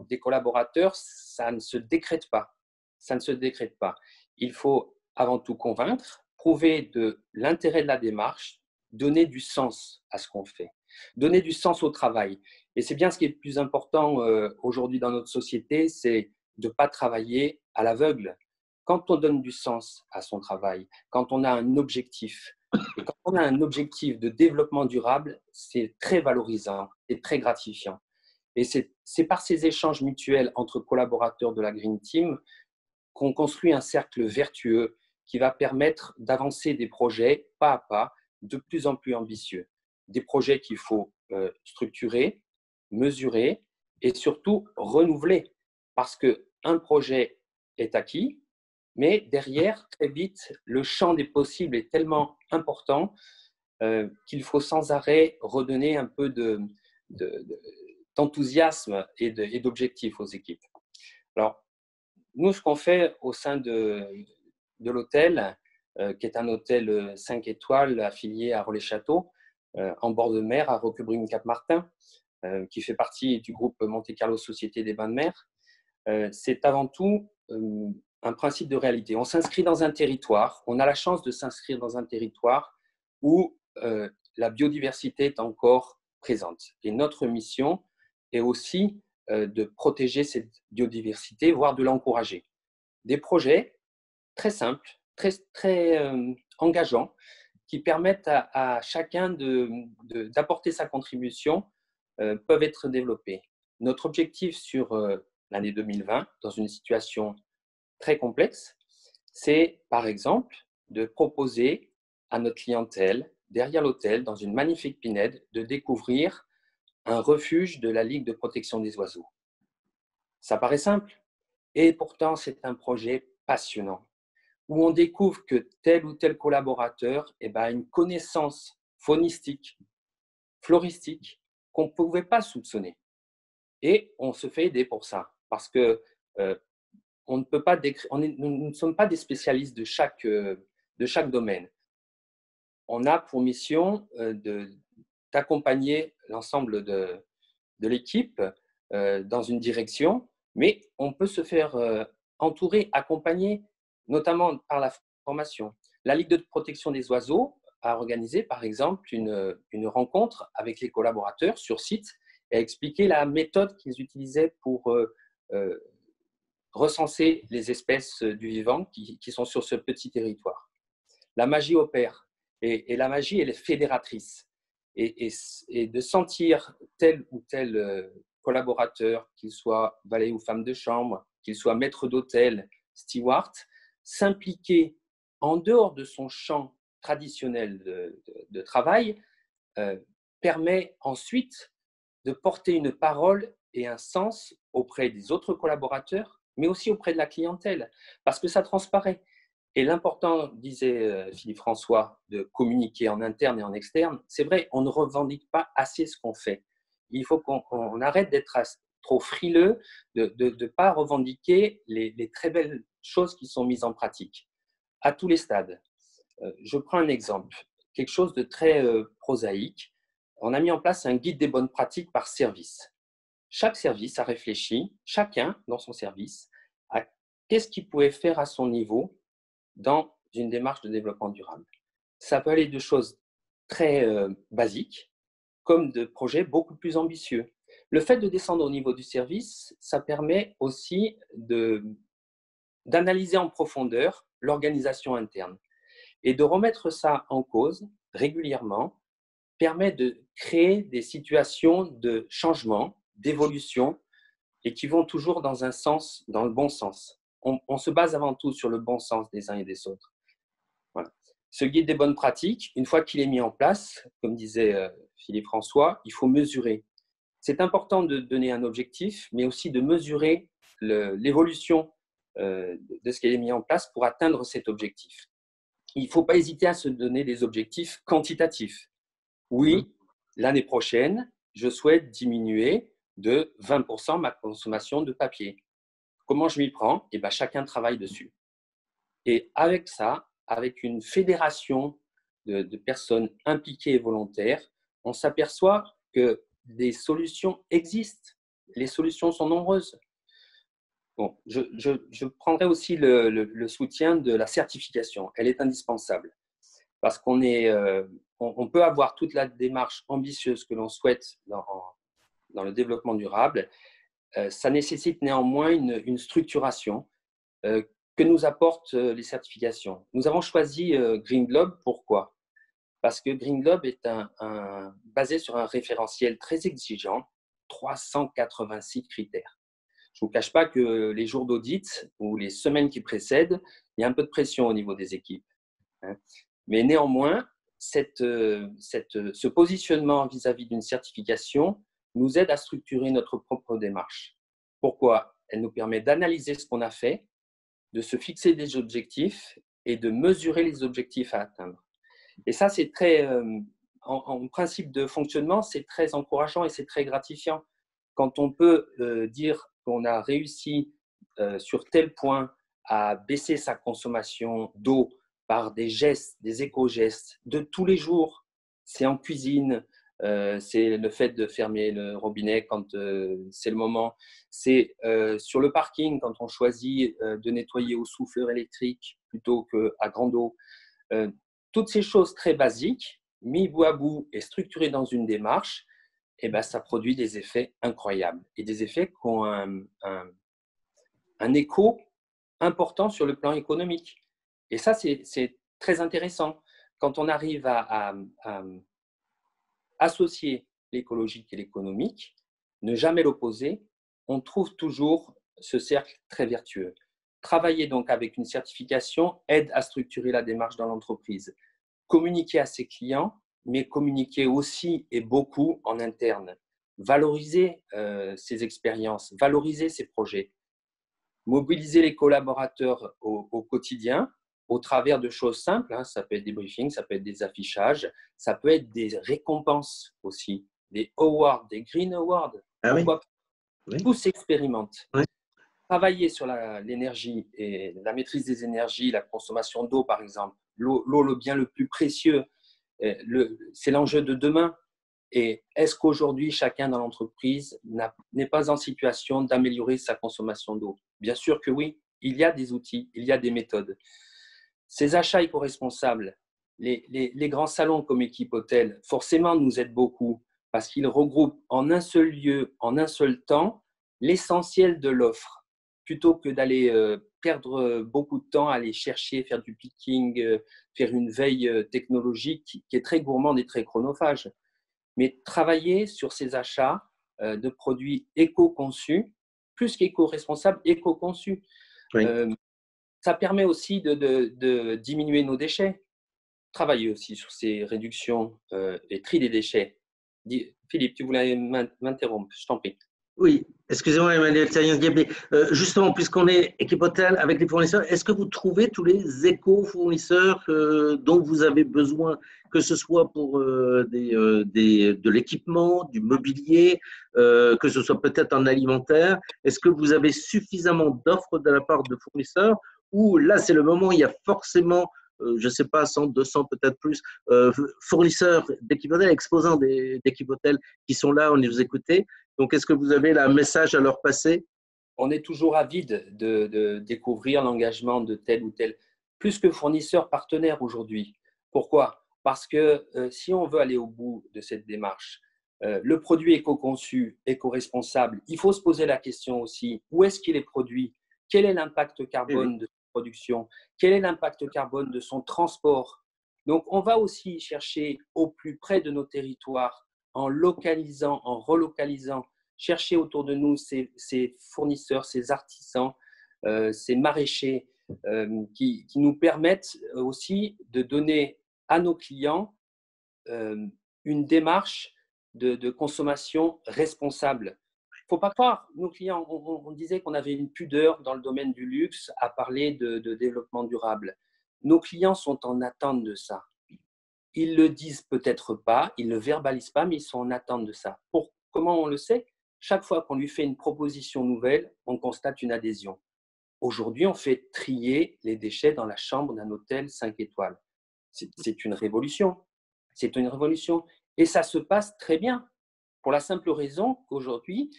des collaborateurs, ça ne se décrète pas. Ça ne se décrète pas. Il faut avant tout convaincre, prouver de l'intérêt de la démarche, donner du sens à ce qu'on fait, donner du sens au travail. Et c'est bien ce qui est le plus important aujourd'hui dans notre société, c'est de ne pas travailler à l'aveugle. Quand on donne du sens à son travail, quand on a un objectif, et quand on a un objectif de développement durable, c'est très valorisant et très gratifiant. Et c'est par ces échanges mutuels entre collaborateurs de la Green Team qu'on construit un cercle vertueux qui va permettre d'avancer des projets pas à pas, de plus en plus ambitieux. Des projets qu'il faut structurer, mesurer et surtout renouveler. Parce qu'un projet est acquis, mais derrière, très vite, le champ des possibles est tellement important qu'il faut sans arrêt redonner un peu d'enthousiasme et d'objectifs aux équipes. Alors, nous, ce qu'on fait au sein de l'hôtel, qui est un hôtel 5 étoiles affilié à Relais-Château, en bord de mer, à Roquebrune-Cap-Martin, qui fait partie du groupe Monte Carlo Société des Bains de Mer. C'est avant tout un principe de réalité. On s'inscrit dans un territoire, on a la chance de s'inscrire dans un territoire où la biodiversité est encore présente. Et notre mission est aussi de protéger cette biodiversité, voire de l'encourager. Des projets très simples, très engageants, qui permettent à chacun d'apporter sa contribution, peuvent être développés. Notre objectif sur l'année 2020, dans une situation très complexe, c'est par exemple de proposer à notre clientèle, derrière l'hôtel, dans une magnifique pinède, de découvrir un refuge de la Ligue de protection des oiseaux. Ça paraît simple, et pourtant c'est un projet passionnant, où on découvre que tel ou tel collaborateur a une connaissance faunistique, floristique, qu'on ne pouvait pas soupçonner. Et on se fait aider pour ça, parce que on ne peut pas nous ne sommes pas des spécialistes de chaque domaine. On a pour mission d'accompagner l'ensemble de l'équipe dans une direction, mais on peut se faire entourer, accompagner, notamment par la formation. La Ligue de protection des oiseaux a organisé, par exemple, une rencontre avec les collaborateurs sur site et a expliqué la méthode qu'ils utilisaient pour recenser les espèces du vivant qui sont sur ce petit territoire. La magie opère et la magie, elle est fédératrice. Et de sentir tel ou tel collaborateur, qu'il soit valet ou femme de chambre, qu'il soit maître d'hôtel, steward, s'impliquer en dehors de son champ traditionnel de travail permet ensuite de porter une parole et un sens auprès des autres collaborateurs, mais aussi auprès de la clientèle, parce que ça transparaît. Et l'important, disait Philippe François, de communiquer en interne et en externe, c'est vrai, on ne revendique pas assez ce qu'on fait. Il faut qu'on arrête d'être trop frileux, de ne pas revendiquer les très belles choses qui sont mises en pratique, à tous les stades. Je prends un exemple, quelque chose de très prosaïque. On a mis en place un guide des bonnes pratiques par service. Chaque service a réfléchi, chacun dans son service, à qu'est-ce qu'il pouvait faire à son niveau dans une démarche de développement durable. Ça peut aller de choses très basiques, comme de projets beaucoup plus ambitieux. Le fait de descendre au niveau du service, ça permet aussi d'analyser en profondeur l'organisation interne. Et de remettre ça en cause régulièrement permet de créer des situations de changement, d'évolution, et qui vont toujours dans le bon sens. On se base avant tout sur le bon sens des uns et des autres. Voilà. Ce guide des bonnes pratiques, une fois qu'il est mis en place, comme disait Philippe François, il faut mesurer. C'est important de donner un objectif, mais aussi de mesurer l'évolution de ce qui est mis en place pour atteindre cet objectif. Il ne faut pas hésiter à se donner des objectifs quantitatifs. Oui, l'année prochaine, je souhaite diminuer de 20% ma consommation de papier. Comment je m'y prends? Chacun travaille dessus. Et avec ça, avec une fédération de personnes impliquées et volontaires, on s'aperçoit que des solutions existent. Les solutions sont nombreuses. Bon, je prendrai aussi le soutien de la certification. Elle est indispensable parce on peut avoir toute la démarche ambitieuse que l'on souhaite dans le développement durable. Ça nécessite néanmoins une structuration que nous apportent les certifications. Nous avons choisi Green Globe. Pourquoi? Parce que Green Globe est basé sur un référentiel très exigeant, 386 critères. Je ne vous cache pas que les jours d'audit ou les semaines qui précèdent, il y a un peu de pression au niveau des équipes. Mais néanmoins, ce positionnement vis-à-vis d'une certification nous aide à structurer notre propre démarche. Pourquoi? Elle nous permet d'analyser ce qu'on a fait, de se fixer des objectifs et de mesurer les objectifs à atteindre. Et ça, c'est très, en principe de fonctionnement, c'est très encourageant et c'est très gratifiant. Quand on peut dire qu'on a réussi sur tel point à baisser sa consommation d'eau par des gestes, des éco-gestes de tous les jours. C'est en cuisine, c'est le fait de fermer le robinet quand c'est le moment. C'est sur le parking quand on choisit de nettoyer au souffleur électrique plutôt qu'à grande eau. Toutes ces choses très basiques, mis bout à bout et structurées dans une démarche, eh ben, ça produit des effets incroyables et des effets qui ont un écho important sur le plan économique. Et ça, c'est très intéressant. Quand on arrive à associer l'écologique et l'économique, ne jamais l'opposer, on trouve toujours ce cercle très vertueux. Travailler donc avec une certification aide à structurer la démarche dans l'entreprise. Communiquer à ses clients, mais communiquer aussi et beaucoup en interne. Valoriser ses expériences, valoriser ses projets. Mobiliser les collaborateurs au quotidien au travers de choses simples. Hein. Ça peut être des briefings, ça peut être des affichages, ça peut être des récompenses aussi, des awards, des green awards. Ah oui. Tout s'expérimente. Oui. Travailler sur l'énergie et la maîtrise des énergies, la consommation d'eau par exemple. L'eau, le bien le plus précieux, c'est l'enjeu de demain. Et est-ce qu'aujourd'hui, chacun dans l'entreprise n'est pas en situation d'améliorer sa consommation d'eau? Bien sûr que oui, il y a des outils, il y a des méthodes. Ces achats éco-responsables, les grands salons comme Équipe Hôtel, forcément nous aident beaucoup parce qu'ils regroupent en un seul lieu, en un seul temps, l'essentiel de l'offre, plutôt que d'aller perdre beaucoup de temps à aller chercher, faire du picking, faire une veille technologique qui est très gourmande et très chronophage. Mais travailler sur ces achats de produits éco-conçus, plus qu'éco-responsables, éco-conçus. Oui. Ça permet aussi de diminuer nos déchets. Travailler aussi sur ces réductions et tri des déchets. Philippe, tu voulais m'interrompre, je t'en prie. Oui, excusez-moi Emmanuel Taillon-Diablé. Justement, puisqu'on est équipe hôtel avec les fournisseurs, est-ce que vous trouvez tous les éco-fournisseurs dont vous avez besoin, que ce soit pour de l'équipement, du mobilier, que ce soit peut-être en alimentaire? Est-ce que vous avez suffisamment d'offres de la part de fournisseurs ou là, c'est le moment où il y a forcément je ne sais pas, 100, 200, peut-être plus, fournisseurs d'équipe hôtel, exposants d'équipe hôtel qui sont là, on les vous écoutez. Donc, est-ce que vous avez là, un message à leur passer? On est toujours avide de découvrir l'engagement de tel ou tel, plus que fournisseur partenaire aujourd'hui. Pourquoi? Parce que si on veut aller au bout de cette démarche, le produit éco-conçu, éco-responsable, il faut se poser la question aussi, où est-ce qu'il est produit? Quel est l'impact carbone de sa production? Quel est l'impact carbone de son transport? Donc, on va aussi chercher au plus près de nos territoires, en localisant, en relocalisant, chercher autour de nous ces fournisseurs, ces artisans, ces maraîchers qui nous permettent aussi de donner à nos clients une démarche de consommation responsable. Il ne faut pas croire, nos clients, on disait qu'on avait une pudeur dans le domaine du luxe à parler de développement durable. Nos clients sont en attente de ça. Ils le disent peut-être pas, ils ne le verbalisent pas, mais ils sont en attente de ça. Comment on le sait? Chaque fois qu'on lui fait une proposition nouvelle, on constate une adhésion. Aujourd'hui, on fait trier les déchets dans la chambre d'un hôtel 5 étoiles. C'est une révolution. C'est une révolution. Et ça se passe très bien, pour la simple raison qu'aujourd'hui,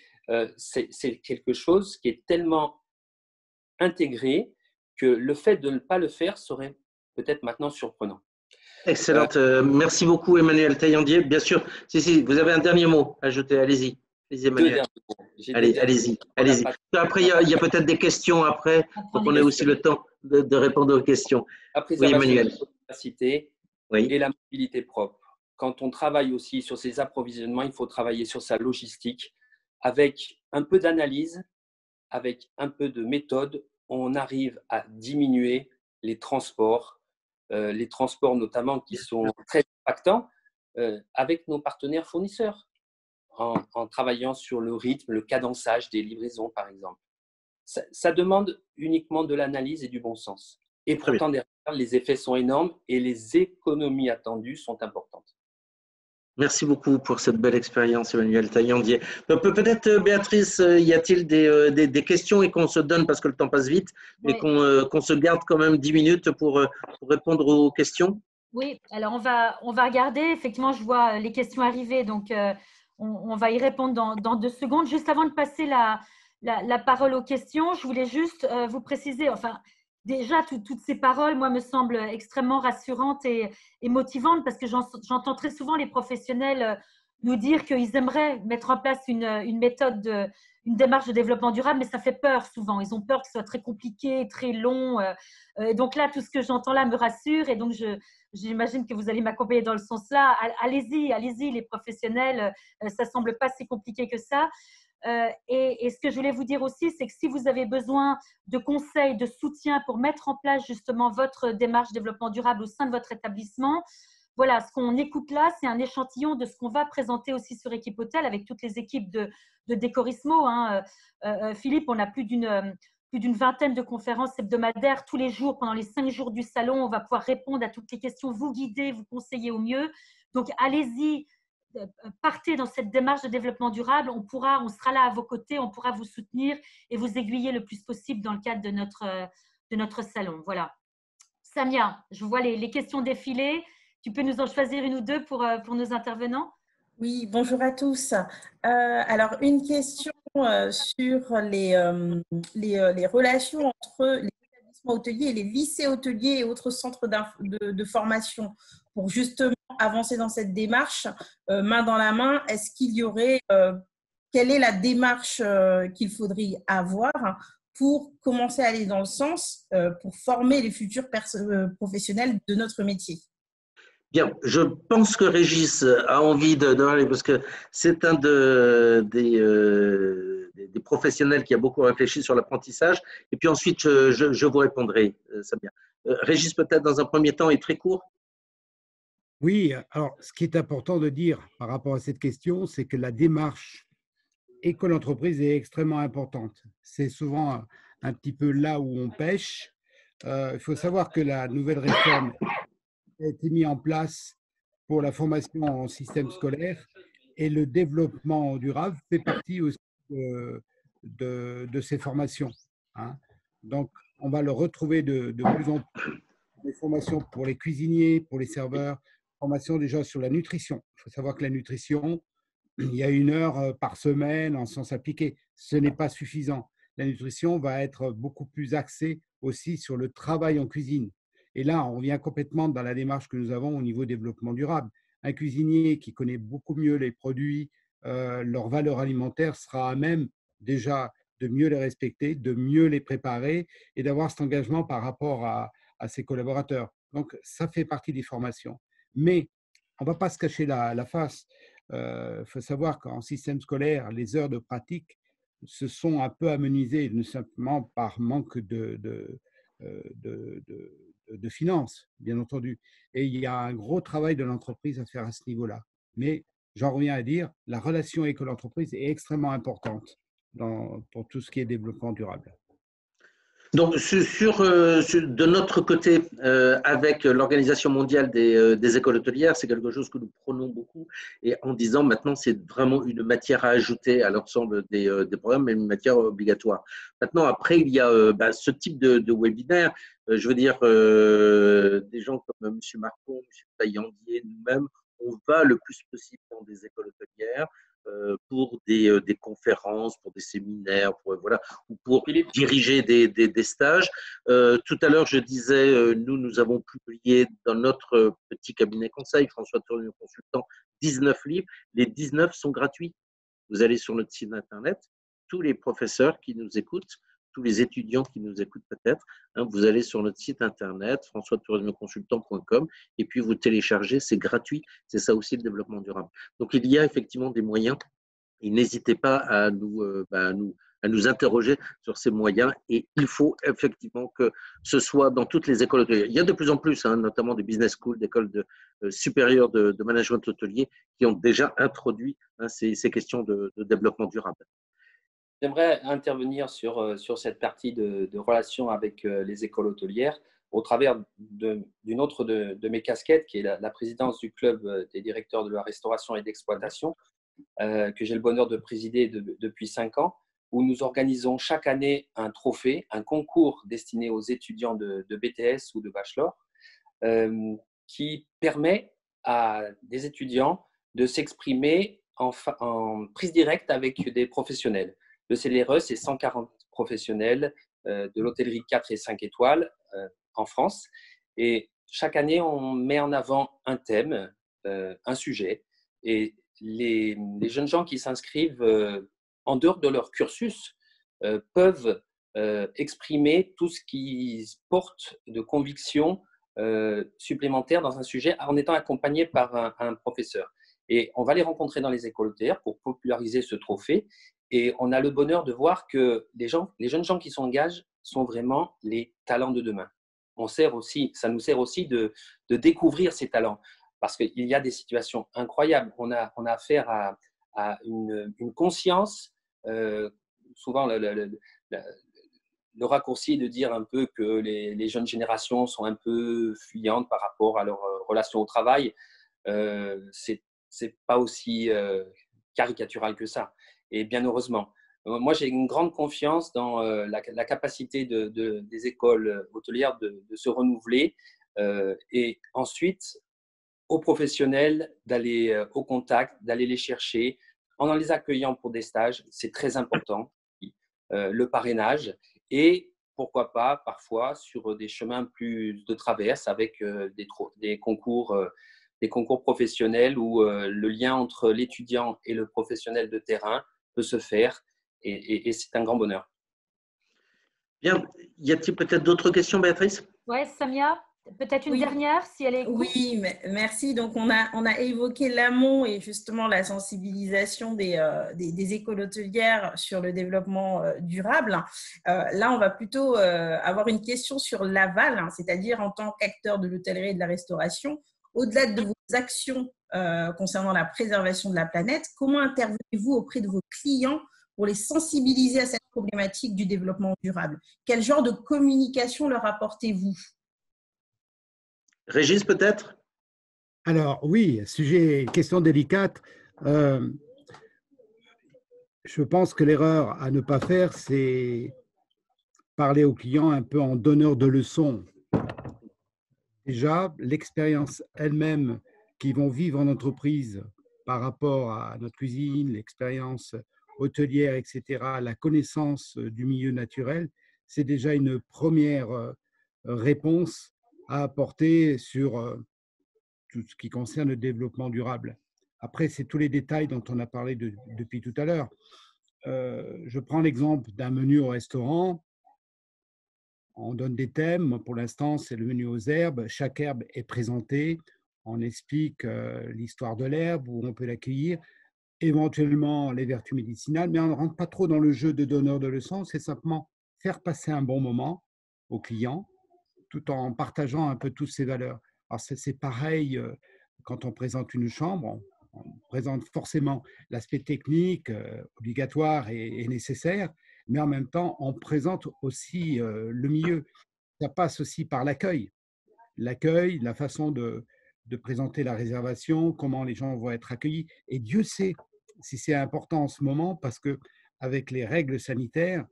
c'est quelque chose qui est tellement intégré que le fait de ne pas le faire serait peut-être maintenant surprenant. Excellente. Merci beaucoup, Emmanuel Taillandier. Bien sûr, si, vous avez un dernier mot à ajouter. Allez-y. Allez-y, Emmanuel. Allez-y. Après, il y a peut-être des questions après, donc on a aussi le temps de répondre aux questions. La préservation de la biodiversité oui. et la mobilité propre. Quand on travaille aussi sur ses approvisionnements, il faut travailler sur sa logistique. Avec un peu d'analyse, avec un peu de méthode, on arrive à diminuer les transports notamment qui sont très impactants avec nos partenaires fournisseurs, en travaillant sur le rythme, le cadençage des livraisons, par exemple. Ça demande uniquement de l'analyse et du bon sens. Et pourtant, derrière, les effets sont énormes et les économies attendues sont importantes. Merci beaucoup pour cette belle expérience, Emmanuel Taillandier. Peut-être, Béatrice, y a-t-il des questions et qu'on se donne, parce que le temps passe vite, et Oui. qu'on se garde quand même 10 minutes pour répondre aux questions? Oui, alors on va regarder. Effectivement, je vois les questions arriver, donc on va y répondre dans 2 secondes. Juste avant de passer la parole aux questions, je voulais juste vous préciser, enfin, déjà, toutes ces paroles, moi, me semblent extrêmement rassurantes et motivantes parce que j'entends très souvent les professionnels nous dire qu'ils aimeraient mettre en place une méthode, une démarche de développement durable, mais ça fait peur souvent. Ils ont peur que ce soit très compliqué, très long. Donc là, tout ce que j'entends là me rassure et donc j'imagine que vous allez m'accompagner dans le sens là. Allez-y, allez-y, les professionnels, ça semble pas si compliqué que ça. Et ce que je voulais vous dire aussi, c'est que si vous avez besoin de conseils, de soutien pour mettre en place justement votre démarche développement durable au sein de votre établissement, voilà, ce qu'on écoute là, c'est un échantillon de ce qu'on va présenter aussi sur Équipe Hôtel avec toutes les équipes de Décorismo. Hein. Philippe, on a plus d'une vingtaine de conférences hebdomadaires tous les jours pendant les 5 jours du salon. On va pouvoir répondre à toutes les questions, vous guider, vous conseiller au mieux. Donc, allez-y, partez dans cette démarche de développement durable. On sera là à vos côtés, on pourra vous soutenir et vous aiguiller le plus possible dans le cadre de notre salon. Voilà. Samia, je vois les questions défiler. Tu peux nous en choisir une ou deux pour nos intervenants? Oui, bonjour à tous. Alors, une question sur les relations entre les établissements hôteliers et les lycées hôteliers et autres centres de formation pour justement avancer dans cette démarche main dans la main. Est-ce qu'il y aurait, quelle est la démarche qu'il faudrait avoir pour commencer à aller dans le sens pour former les futurs professionnels de notre métier? Bien, je pense que Régis a envie de parler parce que c'est un des professionnels qui a beaucoup réfléchi sur l'apprentissage. Et puis ensuite, je vous répondrai, Samia. Régis, peut-être dans un premier temps et très court. Oui, alors ce qui est important de dire par rapport à cette question, c'est que la démarche école-entreprise est extrêmement importante. C'est souvent un petit peu là où on pêche. Il faut savoir que la nouvelle réforme a été mise en place pour la formation en système scolaire et le développement durable fait partie aussi de ces formations. Hein. Donc, on va le retrouver de plus en plus, des formations pour les cuisiniers, pour les serveurs, formations déjà sur la nutrition. Il faut savoir que la nutrition, il y a 1 heure par semaine en sciences appliquées. Ce n'est pas suffisant. La nutrition va être beaucoup plus axée aussi sur le travail en cuisine. Et là, on revient complètement dans la démarche que nous avons au niveau développement durable. Un cuisinier qui connaît beaucoup mieux les produits, leurs valeurs alimentaires, sera à même déjà de mieux les respecter, de mieux les préparer et d'avoir cet engagement par rapport à ses collaborateurs. Donc, ça fait partie des formations. Mais on ne va pas se cacher la face. Faut savoir qu'en système scolaire, les heures de pratique se sont un peu amenuisées, non simplement par manque de finances, bien entendu. Et il y a un gros travail de l'entreprise à faire à ce niveau-là. Mais j'en reviens à dire, la relation école-entreprise est extrêmement importante pour tout ce qui est développement durable. Donc, de notre côté, avec l'Organisation mondiale des écoles hôtelières, c'est quelque chose que nous prenons beaucoup et en disant maintenant, c'est vraiment une matière à ajouter à l'ensemble des programmes, mais une matière obligatoire. Maintenant, après, il y a ce type de webinaire. Je veux dire, des gens comme M. Marcon, M. Taillandier, nous-mêmes, on va le plus possible dans des écoles hôtelières pour des conférences, pour des séminaires, voilà, ou pour diriger des stages. Tout à l'heure, je disais, nous avons publié dans notre petit cabinet conseil, François Tournier Consultant, 19 livres. Les 19 sont gratuits. Vous allez sur notre site internet, tous les professeurs qui nous écoutent, tous les étudiants qui nous écoutent peut-être, hein, vous allez sur notre site internet, françoistourismeconsultant.com, et puis vous téléchargez, c'est gratuit. C'est ça aussi le développement durable. Donc, il y a effectivement des moyens. Et n'hésitez pas à nous interroger sur ces moyens. Et il faut effectivement que ce soit dans toutes les écoles hôtelières. Il y a de plus en plus, hein, notamment des business schools, d'écoles supérieures de management hôtelier qui ont déjà introduit ces questions de développement durable. J'aimerais intervenir sur cette partie de relation avec les écoles hôtelières au travers d'une autre de mes casquettes, qui est la présidence du club des directeurs de la restauration et d'exploitation, que j'ai le bonheur de présider depuis 5 ans, où nous organisons chaque année un trophée, un concours destiné aux étudiants de BTS ou de bachelor, qui permet à des étudiants de s'exprimer en prise directe avec des professionnels. Le CDRE, c'est 140 professionnels de l'hôtellerie 4 et 5 étoiles en France. Et chaque année, on met en avant un thème, un sujet. Et les jeunes gens qui s'inscrivent en dehors de leur cursus peuvent exprimer tout ce qui porte de conviction supplémentaire dans un sujet en étant accompagné par un professeur. Et on va les rencontrer dans les écoles hôtelières pour populariser ce trophée. Et on a le bonheur de voir que les jeunes gens qui s'engagent sont vraiment les talents de demain. Ça nous sert aussi de découvrir ces talents, parce qu'il y a des situations incroyables. On a affaire à une conscience, souvent le raccourci de dire un peu que les jeunes générations sont un peu fuyantes par rapport à leur relation au travail. C'est pas aussi caricatural que ça. Et bien heureusement. Moi, j'ai une grande confiance dans la capacité des écoles hôtelières de se renouveler et ensuite aux professionnels d'aller au contact, d'aller les chercher en les accueillant pour des stages. C'est très important. Le parrainage et pourquoi pas parfois sur des chemins plus de traverse avec des concours professionnels où le lien entre l'étudiant et le professionnel de terrain peut se faire et c'est un grand bonheur. Bien, y a-t-il peut-être d'autres questions, Béatrice? Oui, Samia, peut-être une dernière si elle est courte. Oui, merci. Donc, on a évoqué l'amont et justement la sensibilisation des écoles hôtelières sur le développement durable. Là, on va plutôt avoir une question sur l'aval, c'est-à-dire en tant qu'acteur de l'hôtellerie et de la restauration, au-delà de vos actions concernant la préservation de la planète, comment intervenez-vous auprès de vos clients pour les sensibiliser à cette problématique du développement durable? Quel genre de communication leur apportez-vous? Régis, peut-être? Alors oui, question délicate. Je pense que l'erreur à ne pas faire, c'est parler aux clients un peu en donneur de leçons. Déjà, l'expérience elle-même qu'ils vont vivre en entreprise par rapport à notre cuisine, l'expérience hôtelière, etc., la connaissance du milieu naturel, c'est déjà une première réponse à apporter sur tout ce qui concerne le développement durable. Après, c'est tous les détails dont on a parlé depuis tout à l'heure. Je prends l'exemple d'un menu au restaurant. On donne des thèmes. Pour l'instant, c'est le menu aux herbes. Chaque herbe est présentée. On explique l'histoire de l'herbe, où on peut l'accueillir, éventuellement les vertus médicinales, mais on ne rentre pas trop dans le jeu de donneur de leçons. C'est simplement faire passer un bon moment aux clients, tout en partageant un peu toutes ces valeurs. Alors, c'est pareil quand on présente une chambre. On présente forcément l'aspect technique obligatoire et nécessaire, mais en même temps, on présente aussi le milieu. Ça passe aussi par l'accueil. L'accueil, la façon de présenter la réservation, comment les gens vont être accueillis. Et Dieu sait si c'est important en ce moment, parce qu'avec les règles sanitaires,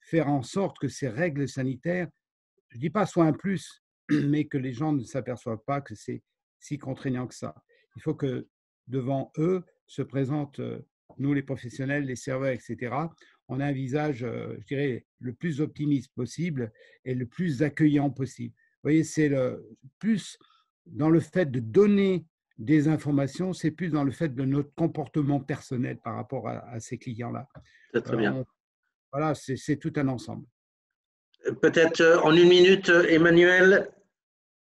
faire en sorte que ces règles sanitaires, je ne dis pas soient un plus, mais que les gens ne s'aperçoivent pas que c'est si contraignant que ça. Il faut que devant eux se présentent, nous les professionnels, les serveurs, etc., on a un visage, je dirais, le plus optimiste possible et le plus accueillant possible. Vous voyez, c'est plus dans le fait de donner des informations, c'est plus dans le fait de notre comportement personnel par rapport à ces clients-là. C'est très bien. Voilà, c'est tout un ensemble. Peut-être en une minute, Emmanuel.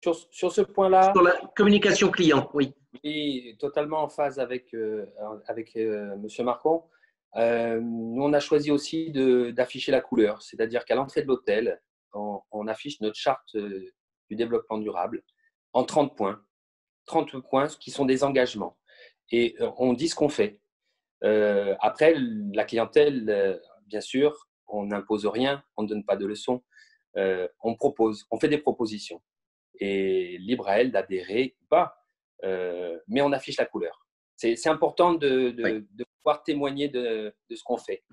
Sur ce point-là. Sur la communication client, oui. Oui, totalement en phase avec M. Marcon. Nous, on a choisi aussi d'afficher la couleur, c'est-à-dire qu'à l'entrée de l'hôtel, on affiche notre charte du développement durable en 30 points. 30 points qui sont des engagements. Et on dit ce qu'on fait. Après, la clientèle, bien sûr, on n'impose rien, on ne donne pas de leçons. on fait des propositions. Et libre à elle d'adhérer ou pas, mais on affiche la couleur. C'est important de pouvoir témoigner de ce qu'on fait.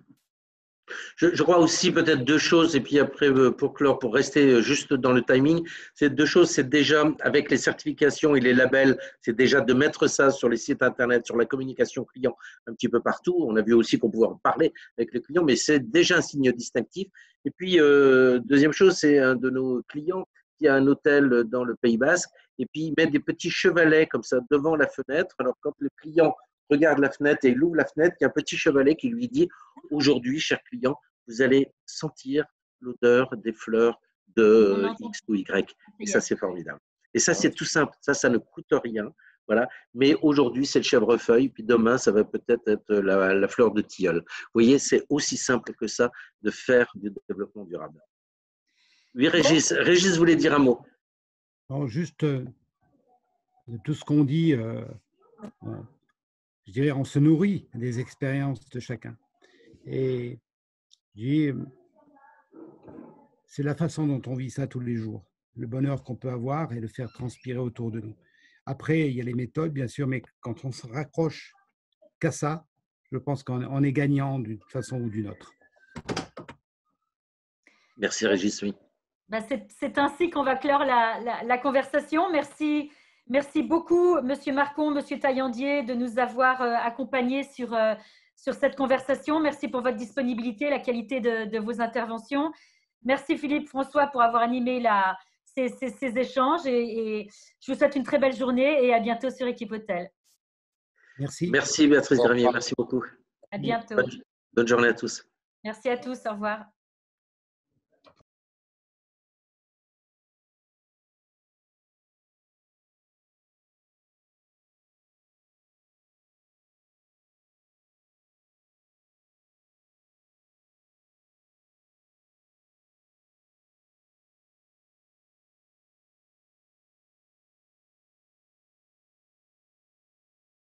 Je crois aussi peut-être deux choses, et puis après pour clore, pour rester juste dans le timing, c'est deux choses, c'est déjà avec les certifications et les labels, c'est déjà de mettre ça sur les sites internet, sur la communication client un petit peu partout. On a vu aussi qu'on pouvait en parler avec les clients, mais c'est déjà un signe distinctif. Et puis deuxième chose, c'est un de nos clients qui a un hôtel dans le Pays Basque, et puis il met des petits chevalets comme ça devant la fenêtre. Alors quand le client regarde la fenêtre et il ouvre la fenêtre, il y a un petit chevalet qui lui dit « Aujourd'hui, cher client, vous allez sentir l'odeur des fleurs de X ou Y. » Et ça, c'est formidable. Et ça, c'est tout simple. Ça ne coûte rien. Voilà. Mais aujourd'hui, c'est le chèvrefeuille. Puis demain, ça va peut-être être la fleur de tilleul. Vous voyez, c'est aussi simple que ça de faire du développement durable. Oui, Régis. Régis voulait dire un mot. Alors, juste de tout ce qu'on dit, je dirais, on se nourrit des expériences de chacun. Et c'est la façon dont on vit ça tous les jours, le bonheur qu'on peut avoir et le faire transpirer autour de nous. Après, il y a les méthodes, bien sûr, mais quand on se raccroche qu'à ça, je pense qu'on est gagnant d'une façon ou d'une autre. Merci Régis, oui. C'est ainsi qu'on va clore la conversation. Merci beaucoup, Monsieur Marcon, Monsieur Taillandier, de nous avoir accompagnés sur cette conversation. Merci pour votre disponibilité, la qualité de vos interventions. Merci Philippe François pour avoir animé ces échanges et je vous souhaite une très belle journée et à bientôt sur Équipe Hôtel. Merci. Merci Béatrice Gravier, merci beaucoup. À bientôt. Bonne journée à tous. Merci à tous, au revoir.